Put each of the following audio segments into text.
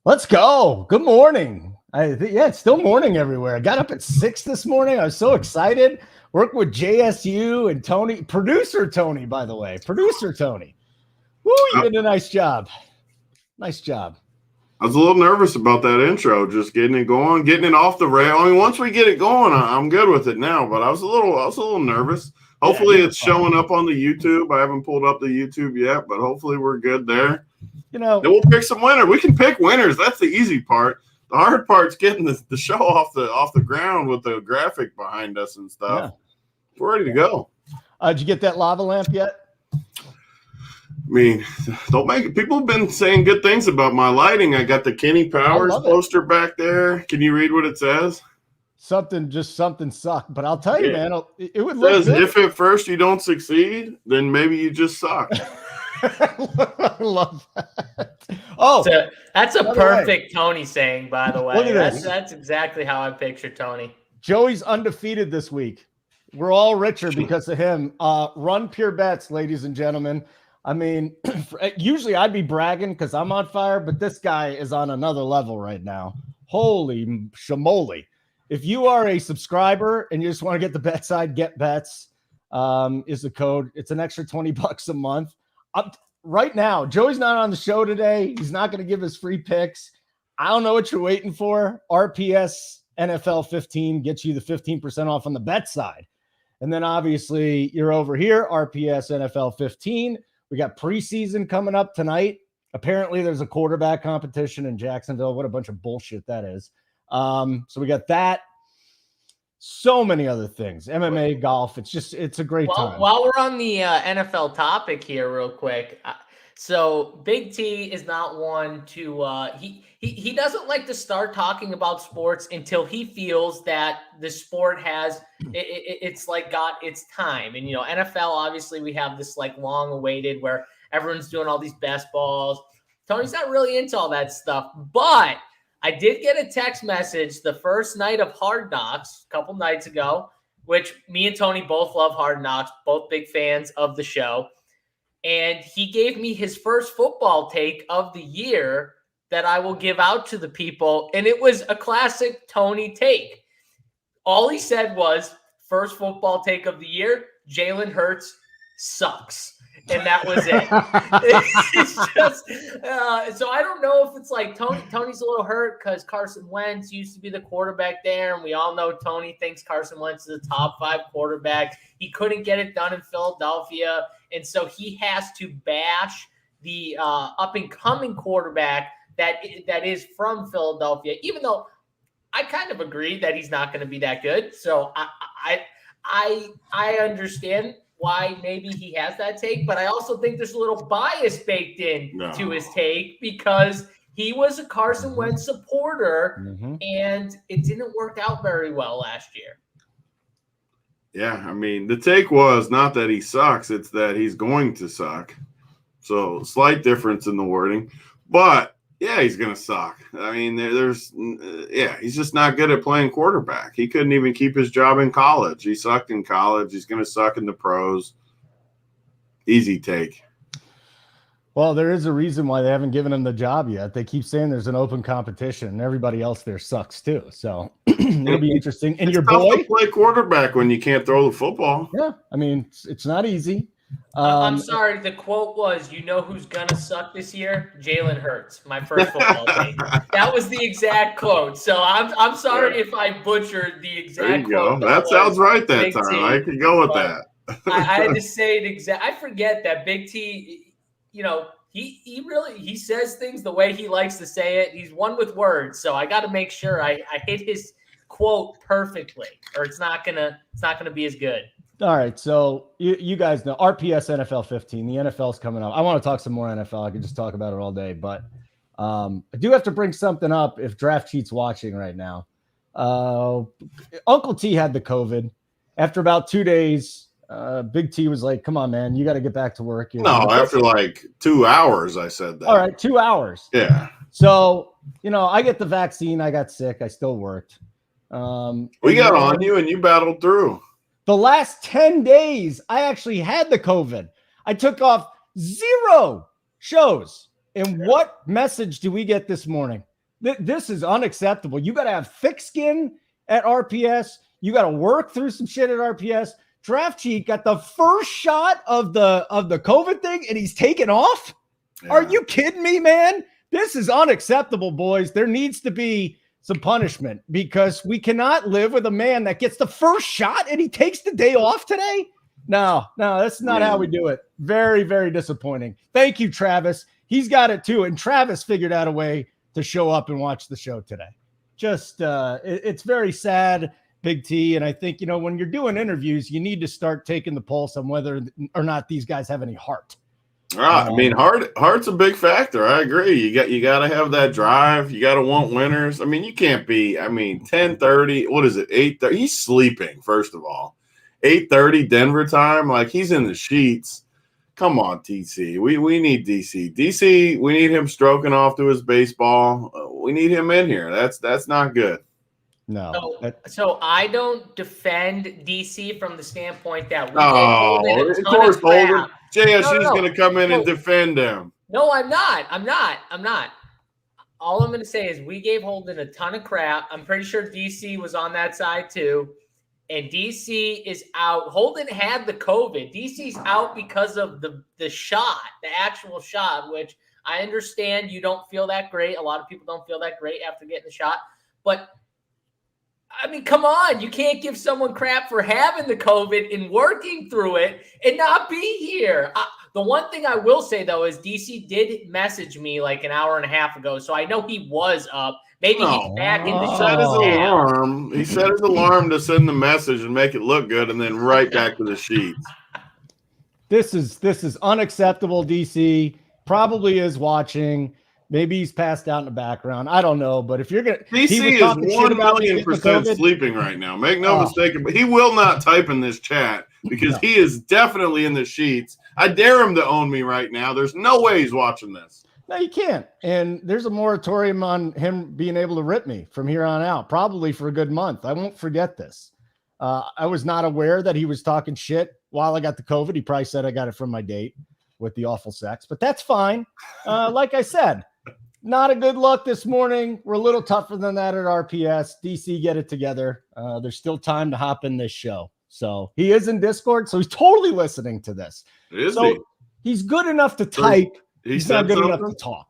Let's go. Good morning. It's still morning everywhere. I got up at 6 this morning. I was so excited. Worked with JSU and Tony, producer Tony, by the way. Producer Tony. Woo, you did a nice job. Nice job. I was a little nervous about that intro, just getting it going, getting it off the rail. I mean, once we get it going, I'm good with it now, but I was a little nervous. Hopefully it's showing up on the YouTube. I haven't pulled up the YouTube yet, but hopefully we're good there. Then we'll pick some winner. We can pick winners. That's the easy part. The hard part's getting the show off the ground with the graphic behind us and stuff. Yeah. We're ready to go. Did you get that lava lamp yet? I mean, don't make it. People have been saying good things about my lighting. I got the Kenny Powers poster back there. Can you read what it says? Something sucked. But I'll tell you, man, it would look good. If at first you don't succeed, then maybe you just suck. I love that. That's a perfect Tony saying, by the way. Look at this. That's exactly how I picture Tony. Joey's undefeated this week. We're all richer because of him. Run pure bets, ladies and gentlemen. I mean, usually I'd be bragging because I'm on fire, but this guy is on another level right now. Holy shamoli. If you are a subscriber and you just want to get the bet side, get bets is the code. It's an extra $20 a month. Right now, Joey's not on the show today. He's not going to give his free picks. I don't know what you're waiting for. RPS NFL 15 gets you the 15% off on the bet side. And then obviously you're over here, RPS NFL 15. We got preseason coming up tonight. Apparently there's a quarterback competition in Jacksonville. What a bunch of bullshit that is. So we got that. So many other things. MMA, golf. It's a great time. While we're on the NFL topic here real quick. So Big T is not one to he doesn't like to start talking about sports until he feels that the sport has it's like got its time. And NFL, obviously we have this like long awaited where everyone's doing all these best balls. Tony's not really into all that stuff, but I did get a text message the first night of Hard Knocks a couple nights ago, which me and Tony both love Hard Knocks, both big fans of the show. And he gave me his first football take of the year that I will give out to the people. And it was a classic Tony take. All he said was, first football take of the year, Jalen Hurts sucks. And that was it. It's just so I don't know if it's like Tony's a little hurt because Carson Wentz used to be the quarterback there, and we all know Tony thinks Carson Wentz is a top 5 quarterback. He couldn't get it done in Philadelphia, and so he has to bash the up and coming quarterback that is from Philadelphia. Even though I kind of agree that he's not going to be that good, so I understand why maybe he has that take, but I also think there's a little bias baked in to his take because he was a Carson Wentz supporter and it didn't work out very well last year. Yeah, I mean, the take was not that he sucks, it's that he's going to suck. So slight difference in the wording, but yeah, he's going to suck. I mean, he's just not good at playing quarterback. He couldn't even keep his job in college. He sucked in college. He's going to suck in the pros. Easy take. Well, there is a reason why they haven't given him the job yet. They keep saying there's an open competition, and everybody else there sucks too. So it'll be interesting. And it's your tough boy to play quarterback when you can't throw the football. Yeah, I mean, it's not easy. I'm sorry. The quote was, "You know who's gonna suck this year? Jalen Hurts." My first football team. That was the exact quote. So I'm sorry if I butchered the exact there you quote. Go. That sounds right that time. I could go with that. I had to say it exact. I forget that Big T. He says things the way he likes to say it. He's one with words, so I got to make sure I hit his quote perfectly, or it's not gonna be as good. All right, so you guys know RPS NFL 15. The NFL's coming up. I want to talk some more NFL. I could just talk about it all day, but I do have to bring something up if Draft Cheat's watching right now. Uncle T had the COVID. After about 2 days, Big T was like, come on, man, you got to get back to work. After like 2 hours, I said that. All right, 2 hours. Yeah. So, I get the vaccine. I got sick. I still worked. We got on you and you battled through. The last 10 days, I actually had the COVID. I took off 0 shows. And what message do we get this morning? This is unacceptable. You got to have thick skin at RPS. You got to work through some shit at RPS. Draft Cheat got the first shot of the COVID thing, and he's taken off. Yeah. Are you kidding me, man? This is unacceptable, boys. There needs to be some punishment because we cannot live with a man that gets the first shot and he takes the day off today. No, that's not how we do it. Very, very disappointing. Thank you, Travis. He's got it too. And Travis figured out a way to show up and watch the show today. Just, it's very sad, Big T. And I think, when you're doing interviews, you need to start taking the pulse on whether or not these guys have any heart. I mean, heart's a big factor. I agree. You got to have that drive. You got to want winners. I mean, you can't be. 10:30. What is it? 8:30. He's sleeping. First of all, 8:30 Denver time. Like he's in the sheets. Come on, TC. We need DC. DC. We need him stroking off to his baseball. We need him in here. That's not good. No. So I don't defend DC from the standpoint that we of course, Holden. JSU's going to come in and defend him. No, I'm not. All I'm going to say is we gave Holden a ton of crap. I'm pretty sure DC was on that side too. And DC is out. Holden had the COVID. DC's out because of the shot, the actual shot, which I understand you don't feel that great. A lot of people don't feel that great after getting the shot. But come on. You can't give someone crap for having the COVID and working through it and not be here. The one thing I will say, though, is DC did message me like an hour and a half ago, so I know he was up. Maybe he's back in the show. He set his alarm to send the message and make it look good and then right back to the sheets. This is unacceptable, DC. Probably is watching. Maybe he's passed out in the background. I don't know, but if you're gonna, DC is 1,000,000% sleeping right now. Make no mistake, but he will not type in this chat because he is definitely in the sheets. I dare him to own me right now. There's no way he's watching this. No, you can't. And there's a moratorium on him being able to rip me from here on out, probably for a good month. I won't forget this. I was not aware that he was talking shit while I got the COVID. He probably said I got it from my date with the awful sex, but that's fine. Like I said. Not a good look this morning. We're a little tougher than that at RPS. DC, get it together. There's still time to hop in this show. So he is in Discord, so he's totally listening to this. He's good enough to type. He's not good enough to talk.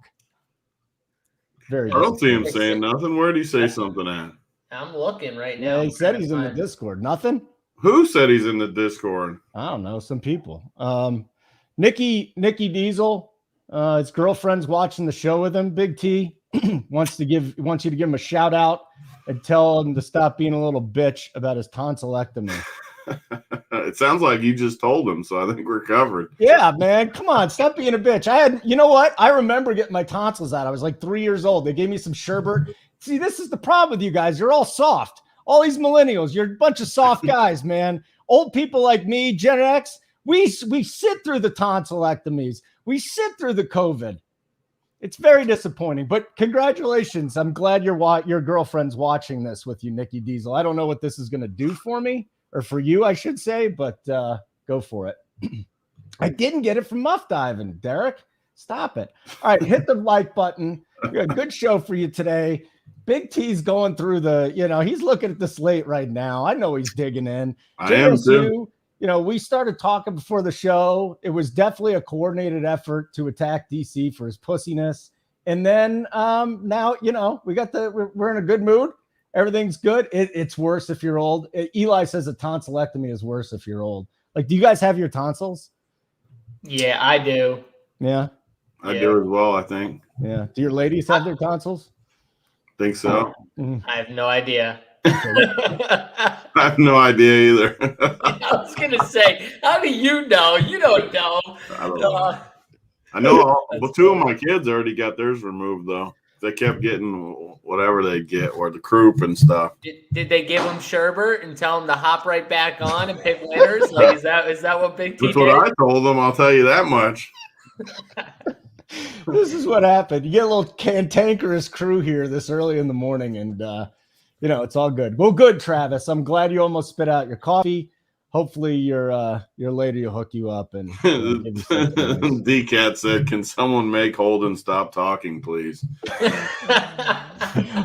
I don't see him saying nothing. Where did he say something at? I'm looking right now. Yeah, he said he's in the Discord. Nothing? Who said he's in the Discord? I don't know. Some people. Nikki Diesel. His girlfriend's watching the show with him. Big T wants you to give him a shout out and tell him to stop being a little bitch about his tonsillectomy. It sounds like you just told him, so I think we're covered. Yeah, man. Come on. Stop being a bitch. You know what? I remember getting my tonsils out. I was like 3 years old. They gave me some sherbet. See, this is the problem with you guys. You're all soft. All these millennials, you're a bunch of soft guys, man. Old people like me, Gen X, we sit through the tonsillectomies. We sit through the COVID. It's very disappointing, but congratulations. I'm glad your girlfriend's watching this with you, Nikki Diesel. I don't know what this is going to do for me or for you, I should say, but go for it. I didn't get it from Muff Diving, Derek. Stop it. All right, hit the like button. We got a good show for you today. Big T's going through he's looking at the slate right now. I know he's digging in. I am too. We started talking before the show. It was definitely a coordinated effort to attack DC for his pussiness. And then now, we're in a good mood. Everything's good. It's worse if you're old. Eli says a tonsillectomy is worse if you're old. Like, do you guys have your tonsils? Yeah, I do. Yeah. I do as well, I think. Yeah. Do your ladies have their tonsils? Think so. I have no idea. I have no idea either. I was gonna say, how do you know? You don't know. I don't know. I know two of my kids already got theirs removed though. They kept getting whatever they get, or the croup and stuff. Did they give them sherbet and tell them to hop right back on and pick winners? Like, is that what Big T did? That's what I told them. I'll tell you that much. This is what happened. You get a little cantankerous crew here this early in the morning, and It's all good. Well, good, Travis. I'm glad you almost spit out your coffee. Hopefully your lady will hook you up and give you something nice. D-Cat said, "Can someone make Holden stop talking, please?"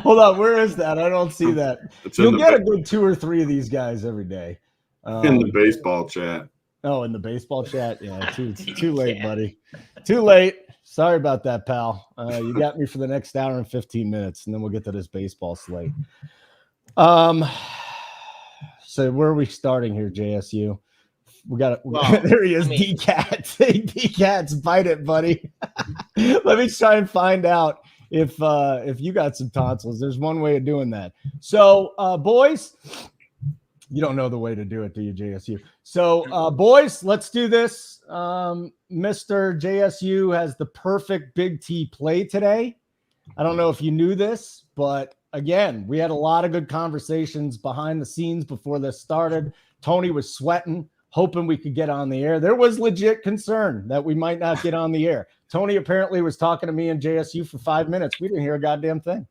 Hold on, where is that? I don't see that. You'll get a good 2 or 3 of these guys every day. In the baseball chat. Oh, in the baseball chat? Yeah, too late, buddy. Too late. Sorry about that, pal. You got me for the next hour and 15 minutes, and then we'll get to this baseball slate. So where are we starting here, JSU? We got it. Well, there he is, D-Cat. D-Cat's bite it, buddy. Let me try and find out if you got some tonsils. There's one way of doing that. So, boys, you don't know the way to do it, do you, JSU? So, boys, let's do this. Mr. JSU has the perfect Big T play today. I don't know if you knew this, but again, we had a lot of good conversations behind the scenes before this started. Tony was sweating, hoping we could get on the air. There was legit concern that we might not get on the air. Tony apparently was talking to me and JSU for 5 minutes. We didn't hear a goddamn thing.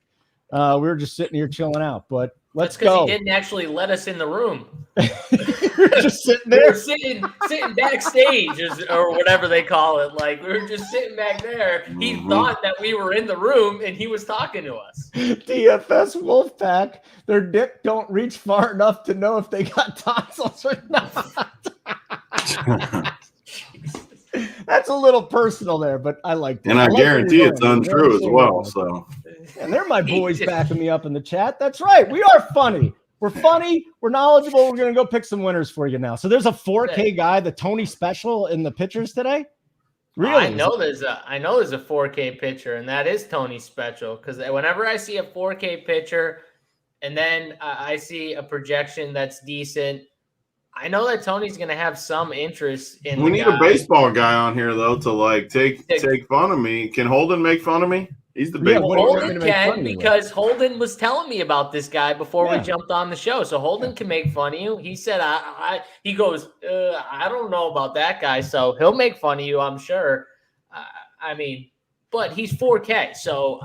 We were just sitting here chilling out, but let's go. Because he didn't actually let us in the room. We were just sitting there. We were sitting backstage or whatever they call it. Like, we were just sitting back there. He thought that we were in the room and he was talking to us. DFS Wolfpack, their dick don't reach far enough to know if they got tonsils or not. That's a little personal there, but I like that. And I guarantee it's untrue as well. So, and they're my boys backing me up in the chat. That's right. We are funny. We're funny. We're knowledgeable. We're going to go pick some winners for you now. So there's a 4K guy, the Tony special in the pitchers today. Really? I know there's a 4K pitcher, and that is Tony special. Because whenever I see a 4K pitcher, and then I see a projection that's decent, I know that Tony's going to have some interest in. We need a baseball guy on here though to take fun of me. Can Holden make fun of me? He's the big one. Holden can, because Holden was telling me about this guy before we jumped on the show. So Holden can make fun of you. He said, he goes, I don't know about that guy. So he'll make fun of you, I'm sure. But he's 4K. So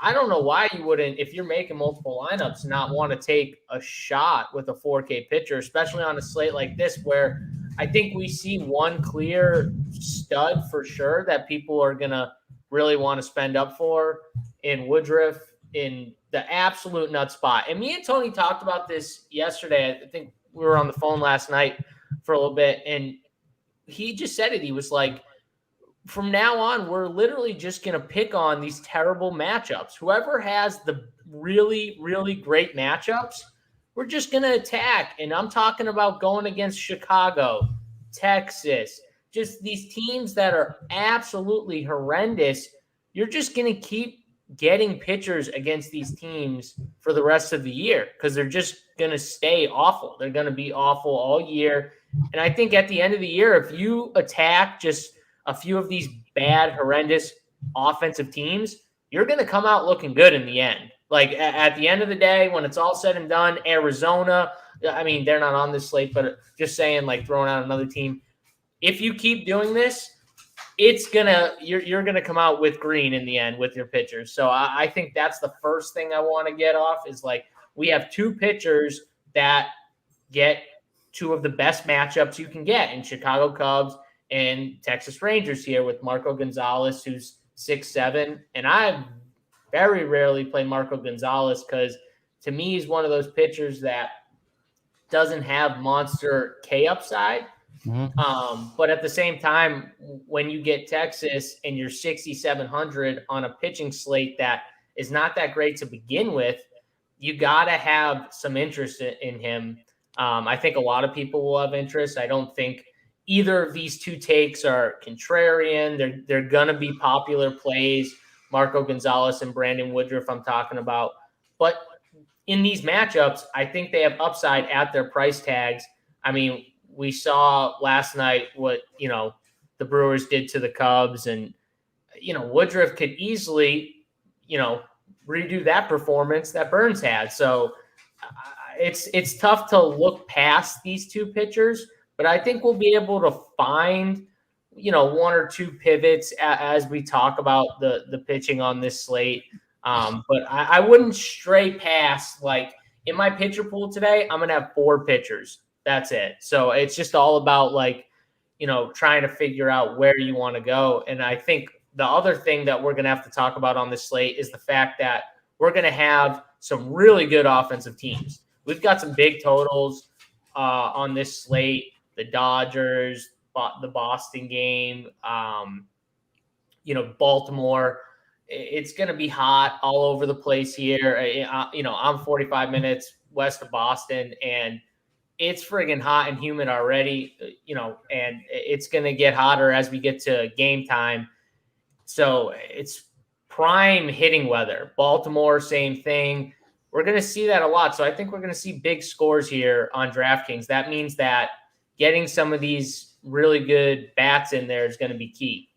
I don't know why you wouldn't, if you're making multiple lineups, not want to take a shot with a 4K pitcher, especially on a slate like this, where I think we see one clear stud for sure that people are going to really want to spend up for in Woodruff in the absolute nut spot. And me and Tony talked about this yesterday. I think we were on the phone last night for a little bit, and he just said it. He was like, from now on, we're literally just going to pick on these terrible matchups. Whoever has the really, really great matchups, we're just going to attack. And I'm talking about going against Chicago, Texas, just these teams that are absolutely horrendous. You're just going to keep getting pitchers against these teams for the rest of the year because they're just going to stay awful. They're going to be awful all year. And I think at the end of the year, if you attack just a few of these bad, horrendous offensive teams, you're going to come out looking good in the end. Like at the end of the day, when it's all said and done, Arizona, I mean, they're not on this slate, but just saying, like, throwing out another team. If you keep doing this, you're gonna come out with green in the end with your pitchers. So I think that's the first thing I want to get off is, like, we have two pitchers that get two of the best matchups you can get in Chicago Cubs and Texas Rangers here with Marco Gonzalez, who's 6'7", and I very rarely play Marco Gonzalez because to me he's one of those pitchers that doesn't have monster K upside. Mm-hmm. But at the same time, when you get Texas and you're 6,700 on a pitching slate that is not that great to begin with, you got to have some interest in him. I think a lot of people will have interest. I don't think either of these two takes are contrarian. They're going to be popular plays. Marco Gonzalez and Brandon Woodruff I'm talking about. But in these matchups, I think they have upside at their price tags. I mean, we saw last night what, the Brewers did to the Cubs, and, Woodruff could easily, redo that performance that Burns had. So it's tough to look past these two pitchers, but I think we'll be able to find, one or two pivots as we talk about the pitching on this slate. But I wouldn't stray past, like, in my pitcher pool today, I'm going to have 4 pitchers. That's it. So it's just all about, like, trying to figure out where you want to go. And I think the other thing that we're going to have to talk about on this slate is the fact that we're going to have some really good offensive teams. We've got some big totals on this slate. The Dodgers, the Boston game, Baltimore. It's going to be hot all over the place here. I'm 45 minutes west of Boston, and it's friggin' hot and humid already, and it's going to get hotter as we get to game time. So it's prime hitting weather. Baltimore, same thing. We're going to see that a lot. So I think we're going to see big scores here on DraftKings. That means that getting some of these really good bats in there is going to be key.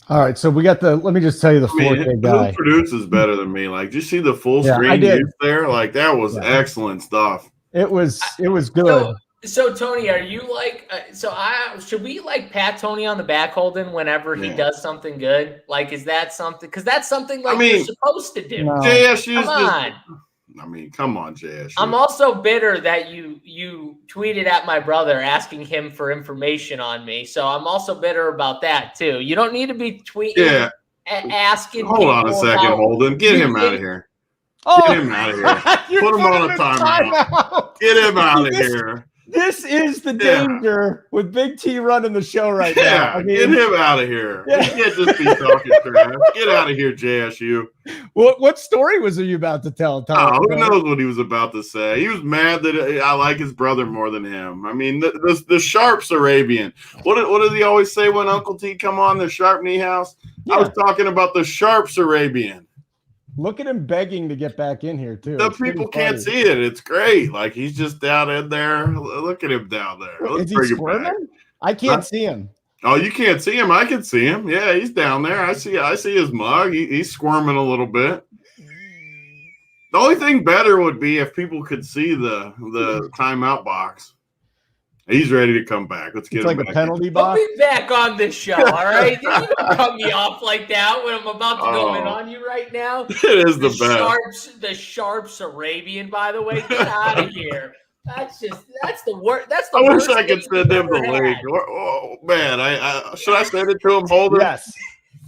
All right, so we got let me just tell you the 4K guy. Who produces better than me? Like, did you see the full screen use there? Like, that was excellent stuff. It was good. So Tony, are you like? Should we like pat Tony on the back, Holden, whenever he does something good? Like, is that something? Because that's something you're supposed to do. No. JSU's come on, JSU. I'm also bitter that you tweeted at my brother asking him for information on me. So I'm also bitter about that too. You don't need to be tweeting asking. Hold on a second, Holden. Get him out of here. Get him out of here. Put him on a timeout. Get him out of here. This is the danger with Big T running the show right now. Get him out of here. You can't just be talking trash. Get out of here, JSU. What story was he about to tell? Who knows what he was about to say? He was mad that I like his brother more than him. I mean, the Sharps Arabian. What does he always say when Uncle T come on the Sharp Knee House? Yeah. I was talking about the Sharps Arabian. Look at him begging to get back in here, too. The people can't see it. It's great. Like, he's just down in there. Look at him down there. Is he squirming? I can't see him. Oh, you can't see him? I can see him. Yeah, he's down there. I see his mug. He's squirming a little bit. The only thing better would be if people could see the timeout box. He's ready to come back. Let's get him back. It's like a penalty box. Put me back on this show, all right? You don't cut me off like that when I'm about to go in on you right now. It is the best. The Sharps Arabian, by the way. Get out of here. That's the worst. That's the I worst. wish I could send him the link. Oh man, should I send it to him, Holden? Yes.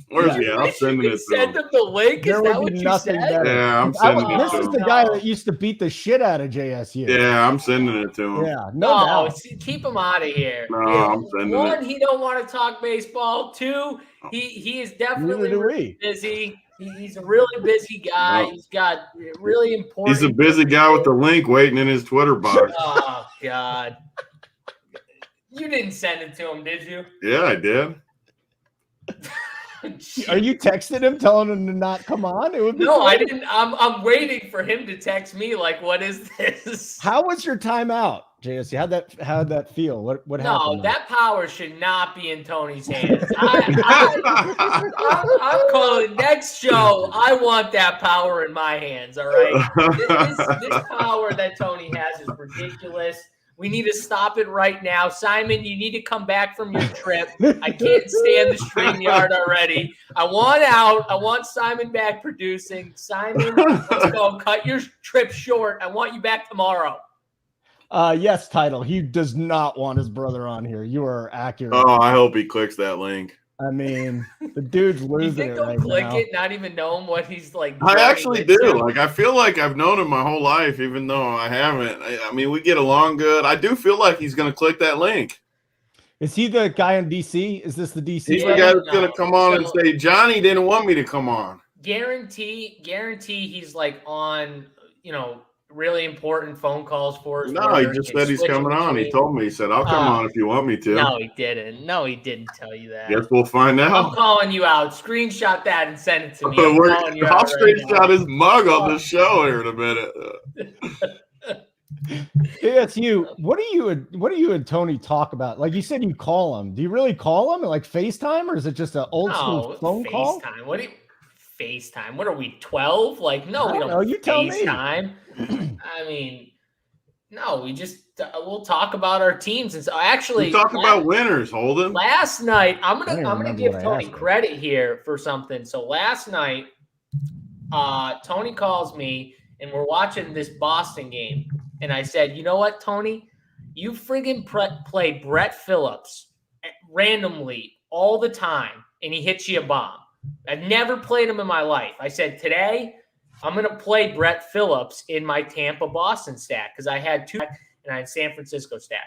Where's he at? I'm sending it to send him the link. Is that what you said? Yeah, I'm sending it to him. This is the guy that used to beat the shit out of JSU. Yeah, I'm sending it to him. Yeah, no, keep him out of here. No, I'm sending it. One, he don't want to talk baseball. Two, he is definitely really busy. He's a really busy guy. No. He's got really important. He's a busy guy with the link waiting in his Twitter box. Oh God! You didn't send it to him, did you? Yeah, I did. Are you texting him, telling him to not come on? It would be I didn't. I'm waiting for him to text me. Like, what is this? How was your timeout, JSC? How'd that feel? What happened? No, that power should not be in Tony's hands. I'm calling next show. I want that power in my hands. All right, this power that Tony has is ridiculous. We need to stop it right now. Simon, you need to come back from your trip. I can't stand the StreamYard already. I want out. I want Simon back producing. Simon, let's go. Cut your trip short. I want you back tomorrow. Yes, Title. He does not want his brother on here. You are accurate. Oh, I hope he clicks that link. I mean, the dude's losing it right click now. it, not even knowing what he's like. I actually do. Like, I feel like I've known him my whole life, even though I haven't. I mean, we get along good. I do feel like he's going to click that link. Is he the guy in DC? Is this the DC? He's the guy that's going to come on and say, Johnny didn't want me to come on. Guarantee he's like on, really important phone calls for us. No, he just said he's coming on. He told me. He said, I'll come on if you want me to. No, he didn't. No, he didn't tell you that. Guess we'll find out. I'm calling you out. Screenshot that and send it to me. I'll screenshot his mug on the show here in a minute. It's you. What do you and Tony talk about? Like you said, you call him. Do you really call him? Like FaceTime, or is it just an old school phone call? FaceTime. What do you FaceTime? What are we, 12? Like, no, we don't know. You tell FaceTime. I mean, no, we just we'll talk about our teams. And so actually we talk about winners, Holden. Last night, I'm gonna give Tony credit here for something. So last night Tony calls me and we're watching this Boston game. And I said, you know what, Tony? You friggin' play Brett Phillips randomly all the time, and he hits you a bomb. I've never played him in my life. I said, today I'm going to play Brett Phillips in my Tampa-Boston stat because I had 2 and I had San Francisco stat.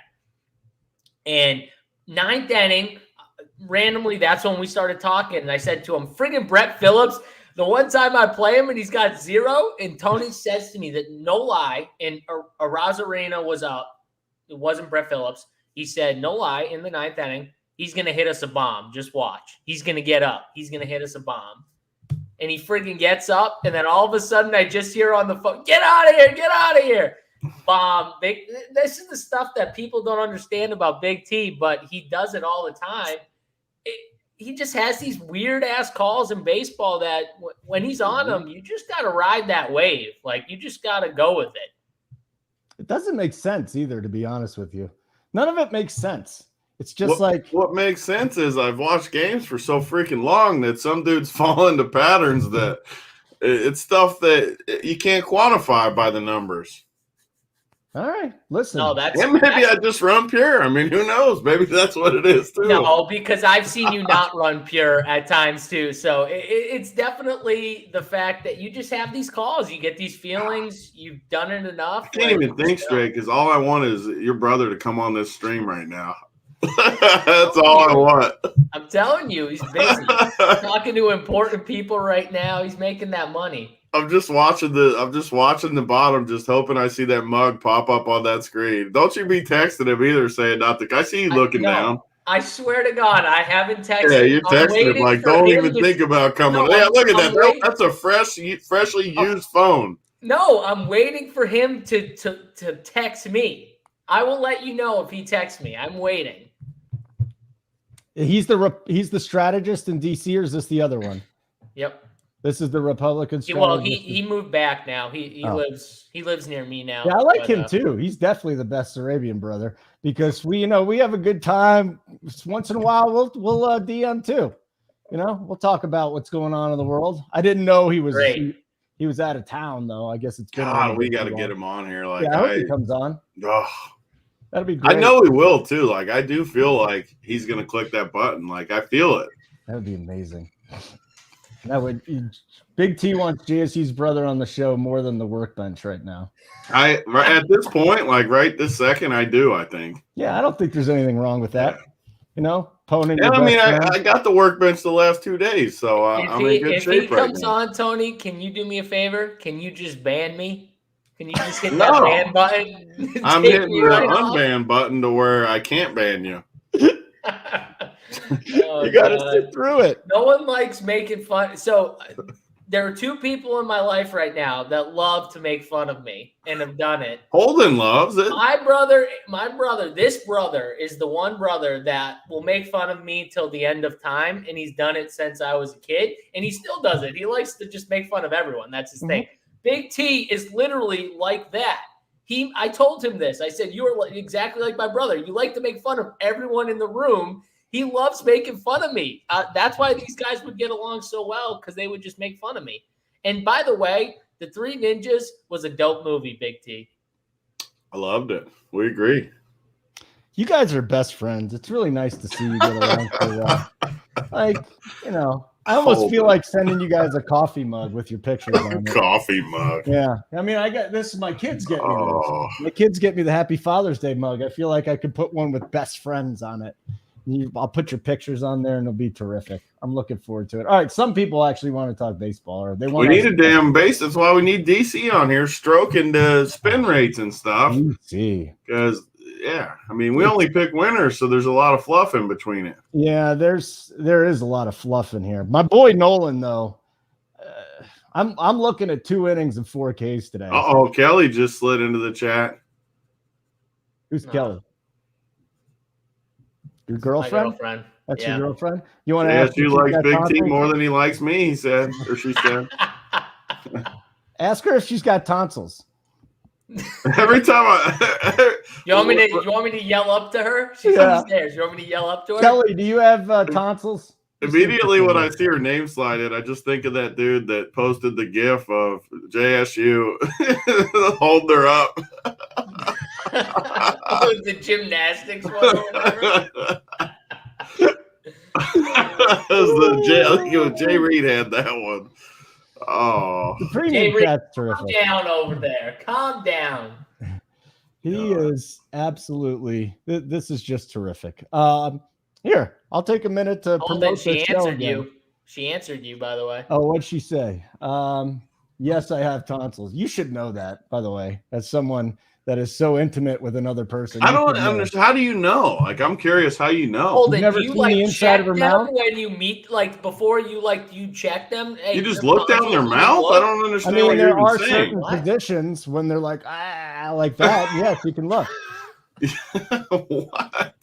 And 9th inning, randomly, that's when we started talking. And I said to him, friggin' Brett Phillips, the one time I play him and he's got 0, and Tony says to me that no lie, and Arozarena was up. It wasn't Brett Phillips. He said, no lie, in the 9th inning, he's going to hit us a bomb. Just watch. He's going to get up. He's going to hit us a bomb. And he friggin' gets up, and then all of a sudden I just hear on the phone, get out of here, get out of here. Bomb. This is the stuff that people don't understand about Big T, but he does it all the time. He just has these weird-ass calls in baseball that when he's on them, you just got to ride that wave. Like, you just got to go with it. It doesn't make sense either, to be honest with you. None of it makes sense. It's just what makes sense is I've watched games for so freaking long that some dudes fall into patterns that it's stuff that you can't quantify by the numbers. All right, listen. No, I just run pure. I mean, who knows? Maybe that's what it is too. No, because I've seen you not run pure at times too. So it's definitely the fact that you just have these calls. You get these feelings. You've done it enough. I can't even think straight because all I want is your brother to come on this stream right now. That's all I want. I'm telling you, he's busy. Talking to important people right now. He's making that money. I'm just watching the bottom, just hoping I see that mug pop up on that screen. Don't you be texting him either, saying nothing. I see you looking down. I swear to God, I haven't texted. Yeah, you're texting him like, don't even think about coming. Yeah, look at that. That's a freshly used phone. No, I'm waiting for him to text me. I will let you know if he texts me. I'm waiting. He's the strategist in DC, or is this the other one? Yep. This is the Republican strategist. Well, he moved back now. He lives near me now. Yeah, I like him too. He's definitely the best Arabian brother because we have a good time. Once in a while, we'll DM too. We'll talk about what's going on in the world. I didn't know he was he was out of town though. I guess it's been. God, we got to get him on here. Like, I hope he comes on. Oh. That'd be great. I know he will too. Like, I do feel like he's gonna click that button. Like, I feel it. That would be amazing. That would. Big T wants JSU's brother on the show more than the workbench right now. At this point, like right this second, I do. I think. Yeah, I don't think there's anything wrong with that. Poning. Yeah, I mean, I got the workbench the last 2 days, so I'm in good shape. If he comes on, Tony, can you do me a favor? Can you just ban me? Can you just hit that ban button? I'm hitting the unban button to where I can't ban you. You got to sit through it. No one likes making fun. So there are 2 people in my life right now that love to make fun of me and have done it. Holden loves it. My brother, this brother is the one brother that will make fun of me till the end of time. And he's done it since I was a kid and he still does it. He likes to just make fun of everyone. That's his thing. Big T is literally like that. I told him this. I said, you're exactly like my brother. You like to make fun of everyone in the room. He loves making fun of me. That's why these guys would get along so well, because they would just make fun of me. And by the way, The Three Ninjas was a dope movie, Big T. I loved it. We agree. You guys are best friends. It's really nice to see you get along so well. I almost feel like sending you guys a coffee mug with your pictures on it. Coffee mug. Yeah. I mean, I got this. My kids get me this. My kids get me the Happy Father's Day mug. I feel like I could put one with best friends on it. I'll put your pictures on there and it'll be terrific. I'm looking forward to it. All right. Some people actually want to talk baseball, or they want. We need a damn base. That's why we need DC on here stroking the spin rates and stuff. See, because I mean, we only pick winners, so there's a lot of fluff in between it. Yeah, there is a lot of fluff in here. My boy Nolan, though, I'm looking at 2 innings and 4 Ks today. Oh, Kelly just slid into the chat. Who's Kelly? Your girlfriend? My girlfriend. That's your girlfriend? You want to ask? She likes Big T more than he likes me, he said, or she said. Ask her if she's got tonsils. Every time you want me to yell up to her? She's upstairs. You want me to yell up to her? Kelly, do you have tonsils? Immediately when I see her name slide in, I just think of that dude that posted the GIF of JSU holding her up. The gymnastics one or whatever. I think it was Jay Reed had that one. Oh, The premium chat's terrific. Calm down over there. Calm down. He is absolutely. This is just terrific. Here, I'll take a minute to promote the show again. She answered you, by the way. Oh, what'd she say? Yes, I have tonsils. You should know that, by the way, as someone that is so intimate with another person. I don't understand. How do you know? Like, I'm curious how you know. Hold it. Do you like the inside of her mouth when you meet, like before you check them? Hey, you just look down their mouth? I don't understand. I mean, what there you're are saying. certain positions when they're like like that. Yes, you can look. What?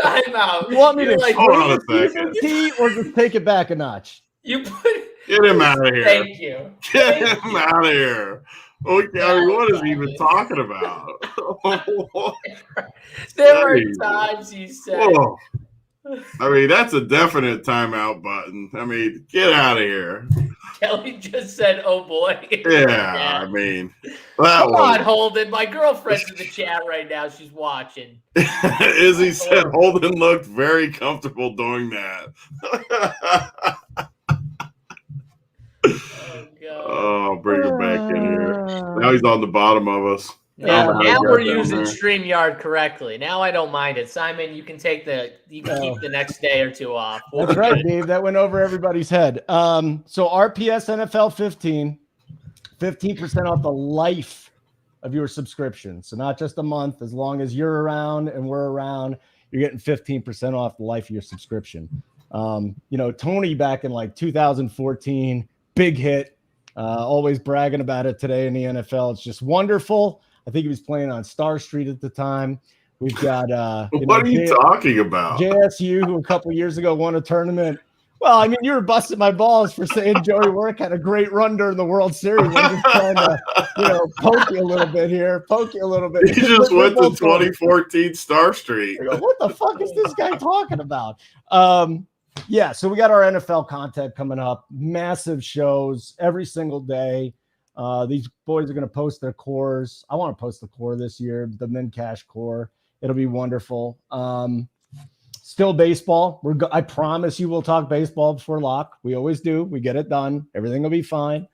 Time out. You want me to like hold on a second, or just take it back a notch? You put. Get him out of here. Thank you. Get him out of here. Okay, I mean, what is he even talking about? There are times he said. Whoa. I mean, that's a definite timeout button. I mean, get out of here. Kelly just said, "Oh boy." Yeah, I mean, come on, Holden. My girlfriend's in the chat right now. She's watching. Izzy said Holden looked very comfortable doing that. Oh, bring him back in here. Now he's on the bottom of us. Yeah, now we're using StreamYard correctly. Now I don't mind it. Simon, you can keep the next day or two off. That's right, Dave. That went over everybody's head. So RPS NFL 15% off the life of your subscription. So not just a month. As long as you're around and we're around, you're getting 15% off the life of your subscription. Tony back in like 2014, big hit. Always bragging about it today in the NFL. It's just wonderful. I think he was playing on Star Street at the time. We've got what are you talking about? JSU, who a couple years ago won a tournament. Well, I mean, you were busting my balls for saying Joey Work had a great run during the World Series. I'm just trying to, poke you a little bit here. He just went to 2014 Star Street. I go, what the fuck is this guy talking about? Yeah, so we got our NFL content coming up. Massive shows every single day. These boys are going to post their cores. I want to post the core this year, the Min Cash core. It'll be wonderful. Still baseball. I promise you we'll talk baseball before lock. We always do. We get it done. Everything will be fine.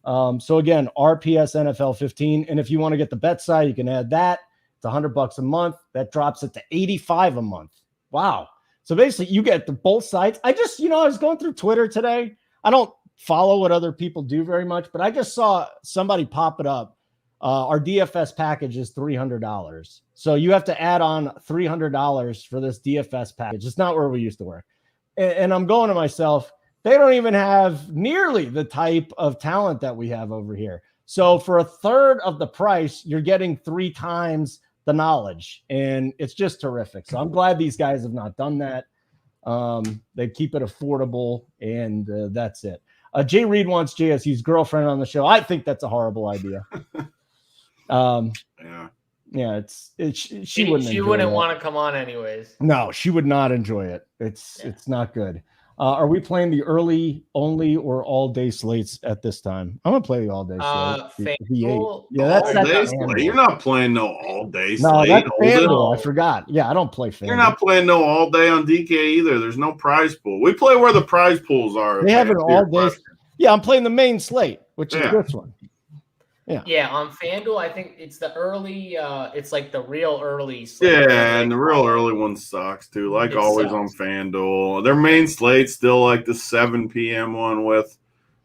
So again, RPS NFL 15. And if you want to get the bet side, you can add that. It's $100 a month. That drops it to $85 a month. Wow. So basically you get both sides. I was going through Twitter today. I don't follow what other people do very much, but I just saw somebody pop it up. Our DFS package is $300. So you have to add on $300 for this DFS package. It's not where we used to work. And I'm going to myself, they don't even have nearly the type of talent that we have over here. So for a third of the price, you're getting 3 times the knowledge, and it's just terrific. So I'm glad these guys have not done that. They keep it affordable, and that's it. Jay Reed wants JSU's girlfriend on the show. I think that's a horrible idea. Yeah, she wouldn't want to come on anyways. No, she would not enjoy it. It's not good. Are we playing the early only or all day slates at this time? I'm gonna play the all day slate. FanDuel, that's You're not playing no all day slate. No, that's FanDuel. I forgot. Yeah, I don't play FanDuel. You're not playing no all day on DK either. There's no prize pool. We play where the prize pools are. They have an all day. Yeah, I'm playing the main slate, which is this one. Yeah, on FanDuel, I think it's the early. It's like the real early slate. Yeah, and the real early one sucks too. Like always on FanDuel, their main slate's still like the 7 p.m. one with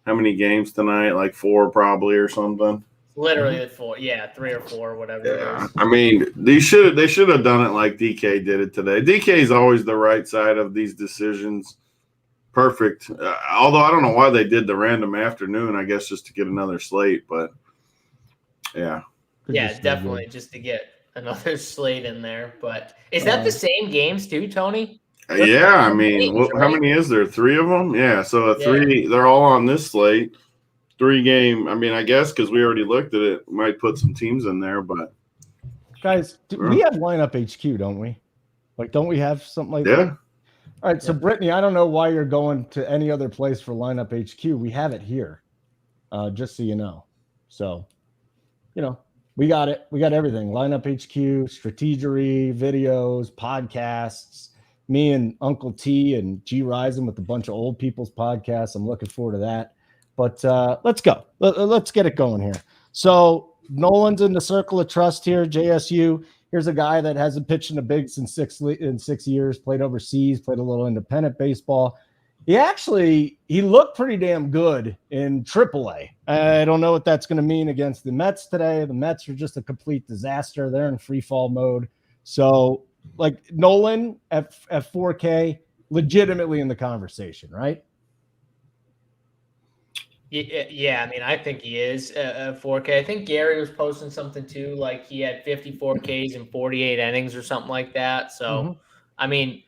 how many games tonight? Like 4 probably or something. Literally the 4, 3 or 4, whatever. Yeah, I mean they should have done it like DK did it today. DK is always the right side of these decisions. Perfect. Although I don't know why they did the random afternoon. I guess just to get another slate, but. Yeah, definitely just to get another slate in there. But is that the same games too, Tony? Yeah, I mean, how many is there? 3 of them? Yeah, so 3. They're all on this slate. 3 game. I mean, I guess because we already looked at it, might put some teams in there. But guys, we have lineup HQ, don't we? Like, don't we have something like that? All right, so Brittany, I don't know why you're going to any other place for Lineup HQ. We have it here, just so you know. So, we got it. We got everything. Lineup HQ, strategery, videos, podcasts, me and Uncle T and G Rising with a bunch of old people's podcasts. I'm looking forward to that. But let's go. Let's get it going here. So Nolan's in the circle of trust here, JSU. Here's a guy that hasn't pitched in the bigs in 6 years, played overseas, played a little independent baseball. He looked pretty damn good in AAA. I don't know what that's going to mean against the Mets today. The Mets are just a complete disaster. They're in free fall mode. So, Nolan at 4K, legitimately in the conversation, right? Yeah, I mean, I think he is 4K. I think Gary was posting something too, like he had 54 Ks in 48 innings or something like that. So, I mean,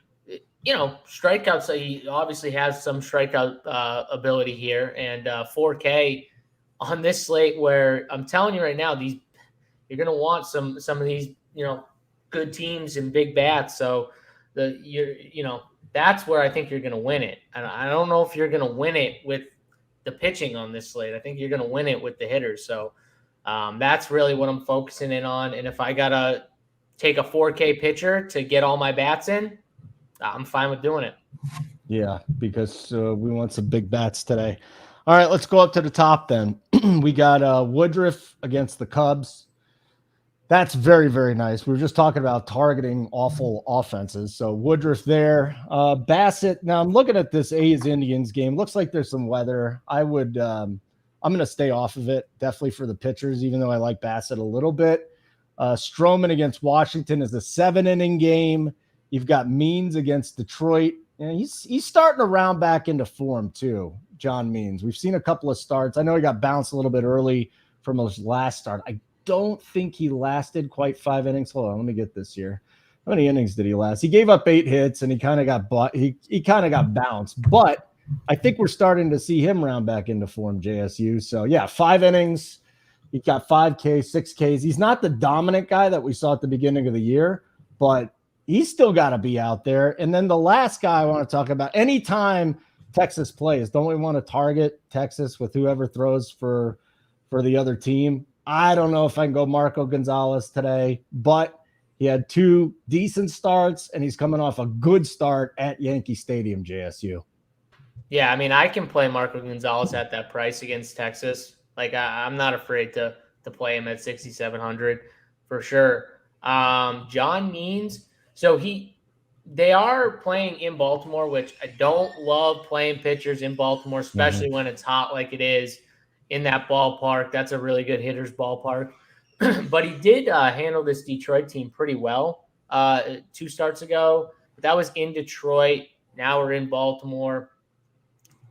strikeouts, he obviously has some strikeout ability here. And 4K on this slate where I'm telling you right now, you're going to want some of these, good teams and big bats. So that's where I think you're going to win it. And I don't know if you're going to win it with the pitching on this slate. I think you're going to win it with the hitters. So that's really what I'm focusing in on. And if I got to take a 4K pitcher to get all my bats in, I'm fine with doing it. Yeah, because we want some big bats today. All right, let's go up to the top then. We got Woodruff against the Cubs. That's very, very nice. We were just talking about targeting awful offenses. So Woodruff there. Bassett. Now I'm looking at this A's-Indians game. Looks like there's some weather. I'm going to stay off of it, definitely for the pitchers, even though I like Bassett a little bit. Stroman against Washington is a 7-inning game. You've got Means against Detroit. And he's starting to round back into form too, John Means. We've seen a couple of starts. I know he got bounced a little bit early from his last start. I don't think he lasted quite 5 innings. Hold on, let me get this here. How many innings did he last? He gave up 8 hits and he kind of got he kind of got bounced. But I think we're starting to see him round back into form, JSU. So yeah, 5 innings. He got 5K, 6Ks. He's not the dominant guy that we saw at the beginning of the year, but he's still got to be out there. And then the last guy I want to talk about, anytime Texas plays, don't we want to target Texas with whoever throws for the other team? I don't know if I can go Marco Gonzalez today, but he had 2 decent starts, and he's coming off a good start at Yankee Stadium, JSU. Yeah, I mean, I can play Marco Gonzalez at that price against Texas. I'm not afraid to play him at 6,700 for sure. John Means, so they are playing in Baltimore, which I don't love playing pitchers in Baltimore, especially when it's hot like it is in that ballpark. That's a really good hitter's ballpark. But he did handle this Detroit team pretty well 2 starts ago. But that was in Detroit. Now we're in Baltimore.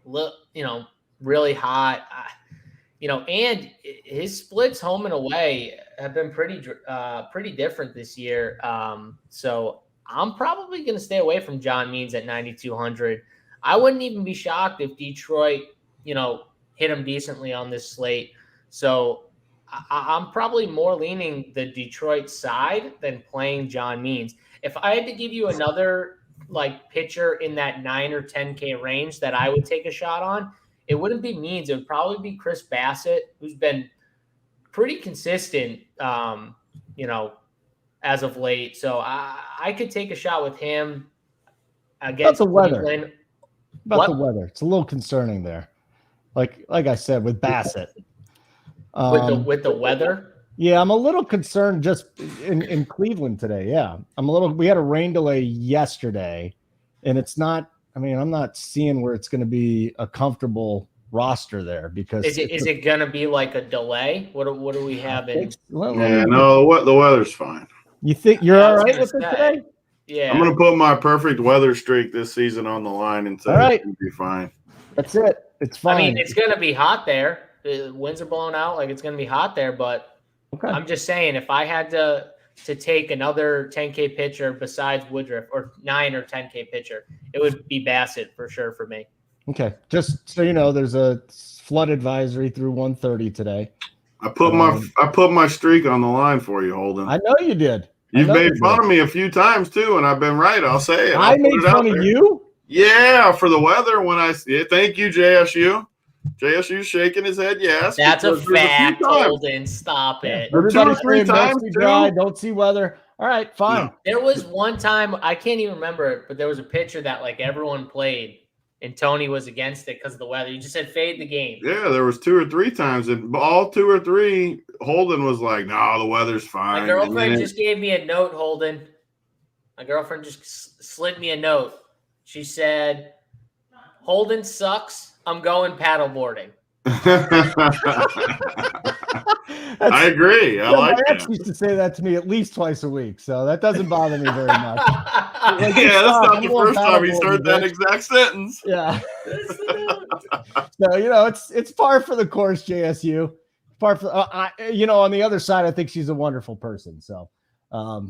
Really hot. And his splits home and away have been pretty different this year. So I'm probably going to stay away from John Means at 9,200. I wouldn't even be shocked if Detroit, hit him decently on this slate. So I'm probably more leaning the Detroit side than playing John Means. If I had to give you another pitcher in that 9 or 10K range that I would take a shot on, it wouldn't be Means. It would probably be Chris Bassett, who's been pretty consistent, as of late. So I could take a shot with him against the weather. Cleveland. The weather. It's a little concerning there. Like I said, with Bassett. With the weather? Yeah, I'm a little concerned just in Cleveland today. Yeah, we had a rain delay yesterday, and it's not, I'm not seeing where it's going to be a comfortable roster there because is it going to be like a delay? What do we have in? The weather's fine. You think you're all right with it today? Yeah. I'm going to put my perfect weather streak this season on the line and say it's going to be fine. That's it. It's fine. It's going to be hot there. The winds are blowing out. It's going to be hot there, but I'm just saying if I had to take another 10K pitcher besides Woodruff or 9 or 10K pitcher, it would be Bassett for sure for me. Okay. Just so you know, there's a flood advisory through 1:30 today. I put my streak on the line for you, Holden. I know you did. You've made fun of me a few times too, and I've been right. I'll say it. I made fun of you? Yeah, for the weather. Thank you, JSU. JSU's shaking his head. Yes, that's a fact. Holden, stop it. Everybody's 2 or 3 times dry, don't see weather. All right, fine. No. There was one time, I can't even remember it, but there was a pitcher that like everyone played, and Tony was against it because of the weather. You just said fade the game. Yeah, there was 2 or 3 times, and all 2 or 3, Holden was like, "No, the weather's fine." My girlfriend just gave me a note, Holden. My girlfriend just slid me a note. She said, "Holden sucks. I'm going paddleboarding." I agree. I like my ex that. used to say that to me at least twice a week, so that doesn't bother me very much. Like, yeah, that's not the first time he's heard that exact sentence. Yeah. So it's par for the course, JSU. Par for on the other side, I think she's a wonderful person. So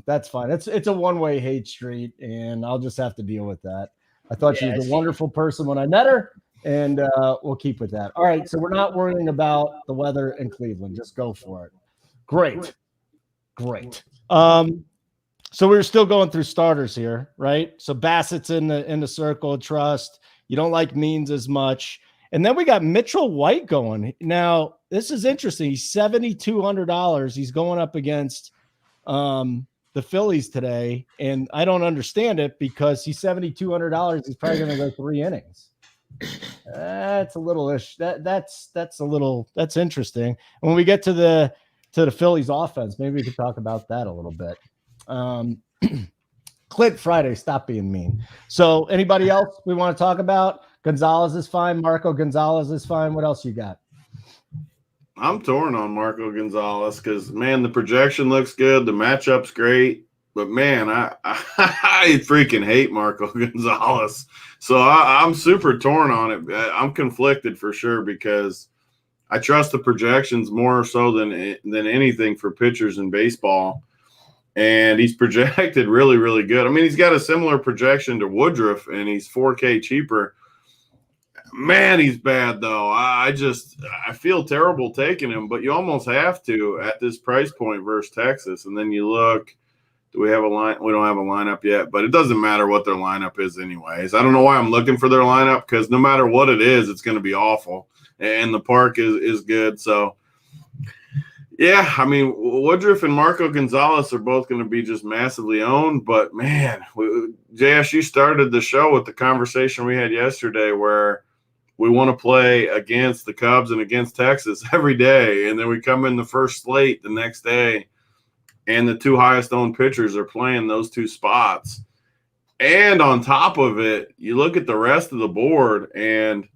that's fine. It's a one-way hate street, and I'll just have to deal with that. I thought she was a wonderful person when I met her. And we'll keep with that. All right, so we're not worrying about the weather in Cleveland. Just go for it. Great. So we're still going through starters here, right? So Bassett's in the circle of trust. You don't like Means as much. And then we got Mitchell White going. Now, this is interesting. He's $7,200. He's going up against the Phillies today. And I don't understand it because he's $7,200. He's probably going to go 3 innings. That's a little ish. That's interesting. And when we get to the Phillies offense, maybe we could talk about that a little bit. Clint Friday, stop being mean. So anybody else we want to talk about? Gonzalez is fine. Marco Gonzalez is fine. What else you got? I'm torn on Marco Gonzalez because, man, the projection looks good. The matchup's great. But, man, I freaking hate Marco Gonzalez. So I'm super torn on it. I'm conflicted for sure because I trust the projections more so than anything for pitchers in baseball. And he's projected really, really good. I mean, he's got a similar projection to Woodruff, and he's $4K cheaper. Man, he's bad, though. I feel terrible taking him, but you almost have to at this price point versus Texas. And then you look. Do we have a line? We don't have a lineup yet, but it doesn't matter what their lineup is anyways. I don't know why I'm looking for their lineup because no matter what it is, it's going to be awful. And the park is good. So, yeah, I mean, Woodruff and Marco Gonzalez are both going to be just massively owned. But, man, JSU started the show with the conversation we had yesterday where we want to play against the Cubs and against Texas every day. And then we come in the first slate the next day. And the 2 highest owned pitchers are playing those 2 spots. And on top of it, you look at the rest of the board, and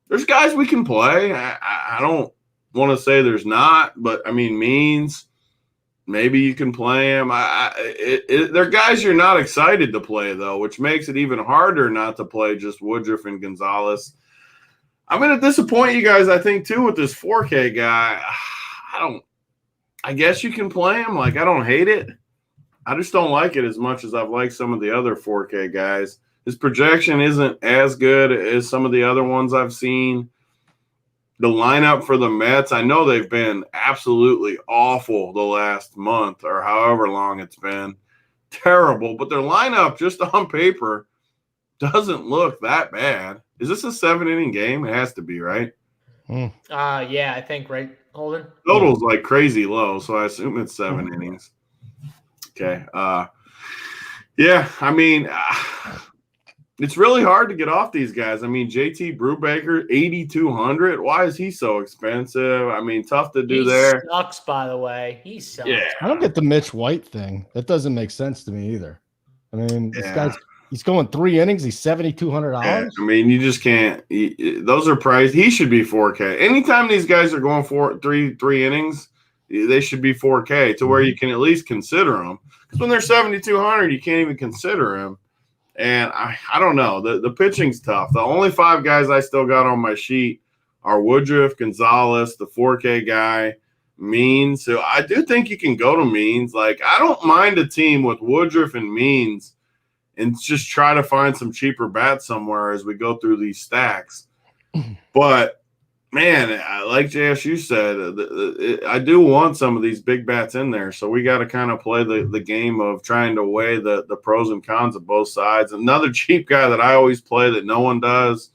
there's guys we can play. I don't want to say there's not, but, I mean, Means, maybe you can play him. They're guys you're not excited to play, though, which makes it even harder not to play just Woodruff and Gonzalez. I'm going to disappoint you guys, I think, too, with this 4K guy. I guess you can play him. Like, I don't hate it. I just don't like it as much as I've liked some of the other 4K guys. His projection isn't as good as some of the other ones I've seen. The lineup for the Mets, I know they've been absolutely awful the last month or however long it's been. Terrible. But their lineup, just on paper, doesn't look that bad. Is this a 7-inning game? It has to be, right? Yeah, I think, right, Holden? Total's like crazy low, so I assume it's 7 innings. Okay. Yeah, I mean, it's really hard to get off these guys. I mean, JT Brubaker, 8,200. Why is he so expensive? I mean, tough to do there. He sucks, by the way. He sucks. Yeah. I don't get the Mitch White thing. That doesn't make sense to me either. I mean, this guy's he's going 3 innings. He's $7,200. Yeah, I mean, you just can't. Those are priced. He should be 4K. Anytime these guys are going for three innings, they should be 4K to where you can at least consider them. Because when they're 7,200, you can't even consider them. And I don't know. The pitching's tough. The only 5 guys I still got on my sheet are Woodruff, Gonzalez, the 4K guy, Means. So I do think you can go to Means. Like, I don't mind a team with Woodruff and Means and just try to find some cheaper bats somewhere as we go through these stacks. But Man, like JSU said, I do want some of these big bats in there. So we got to kind of play the game of trying to weigh the pros and cons of both sides. Another cheap guy that I always play that no one does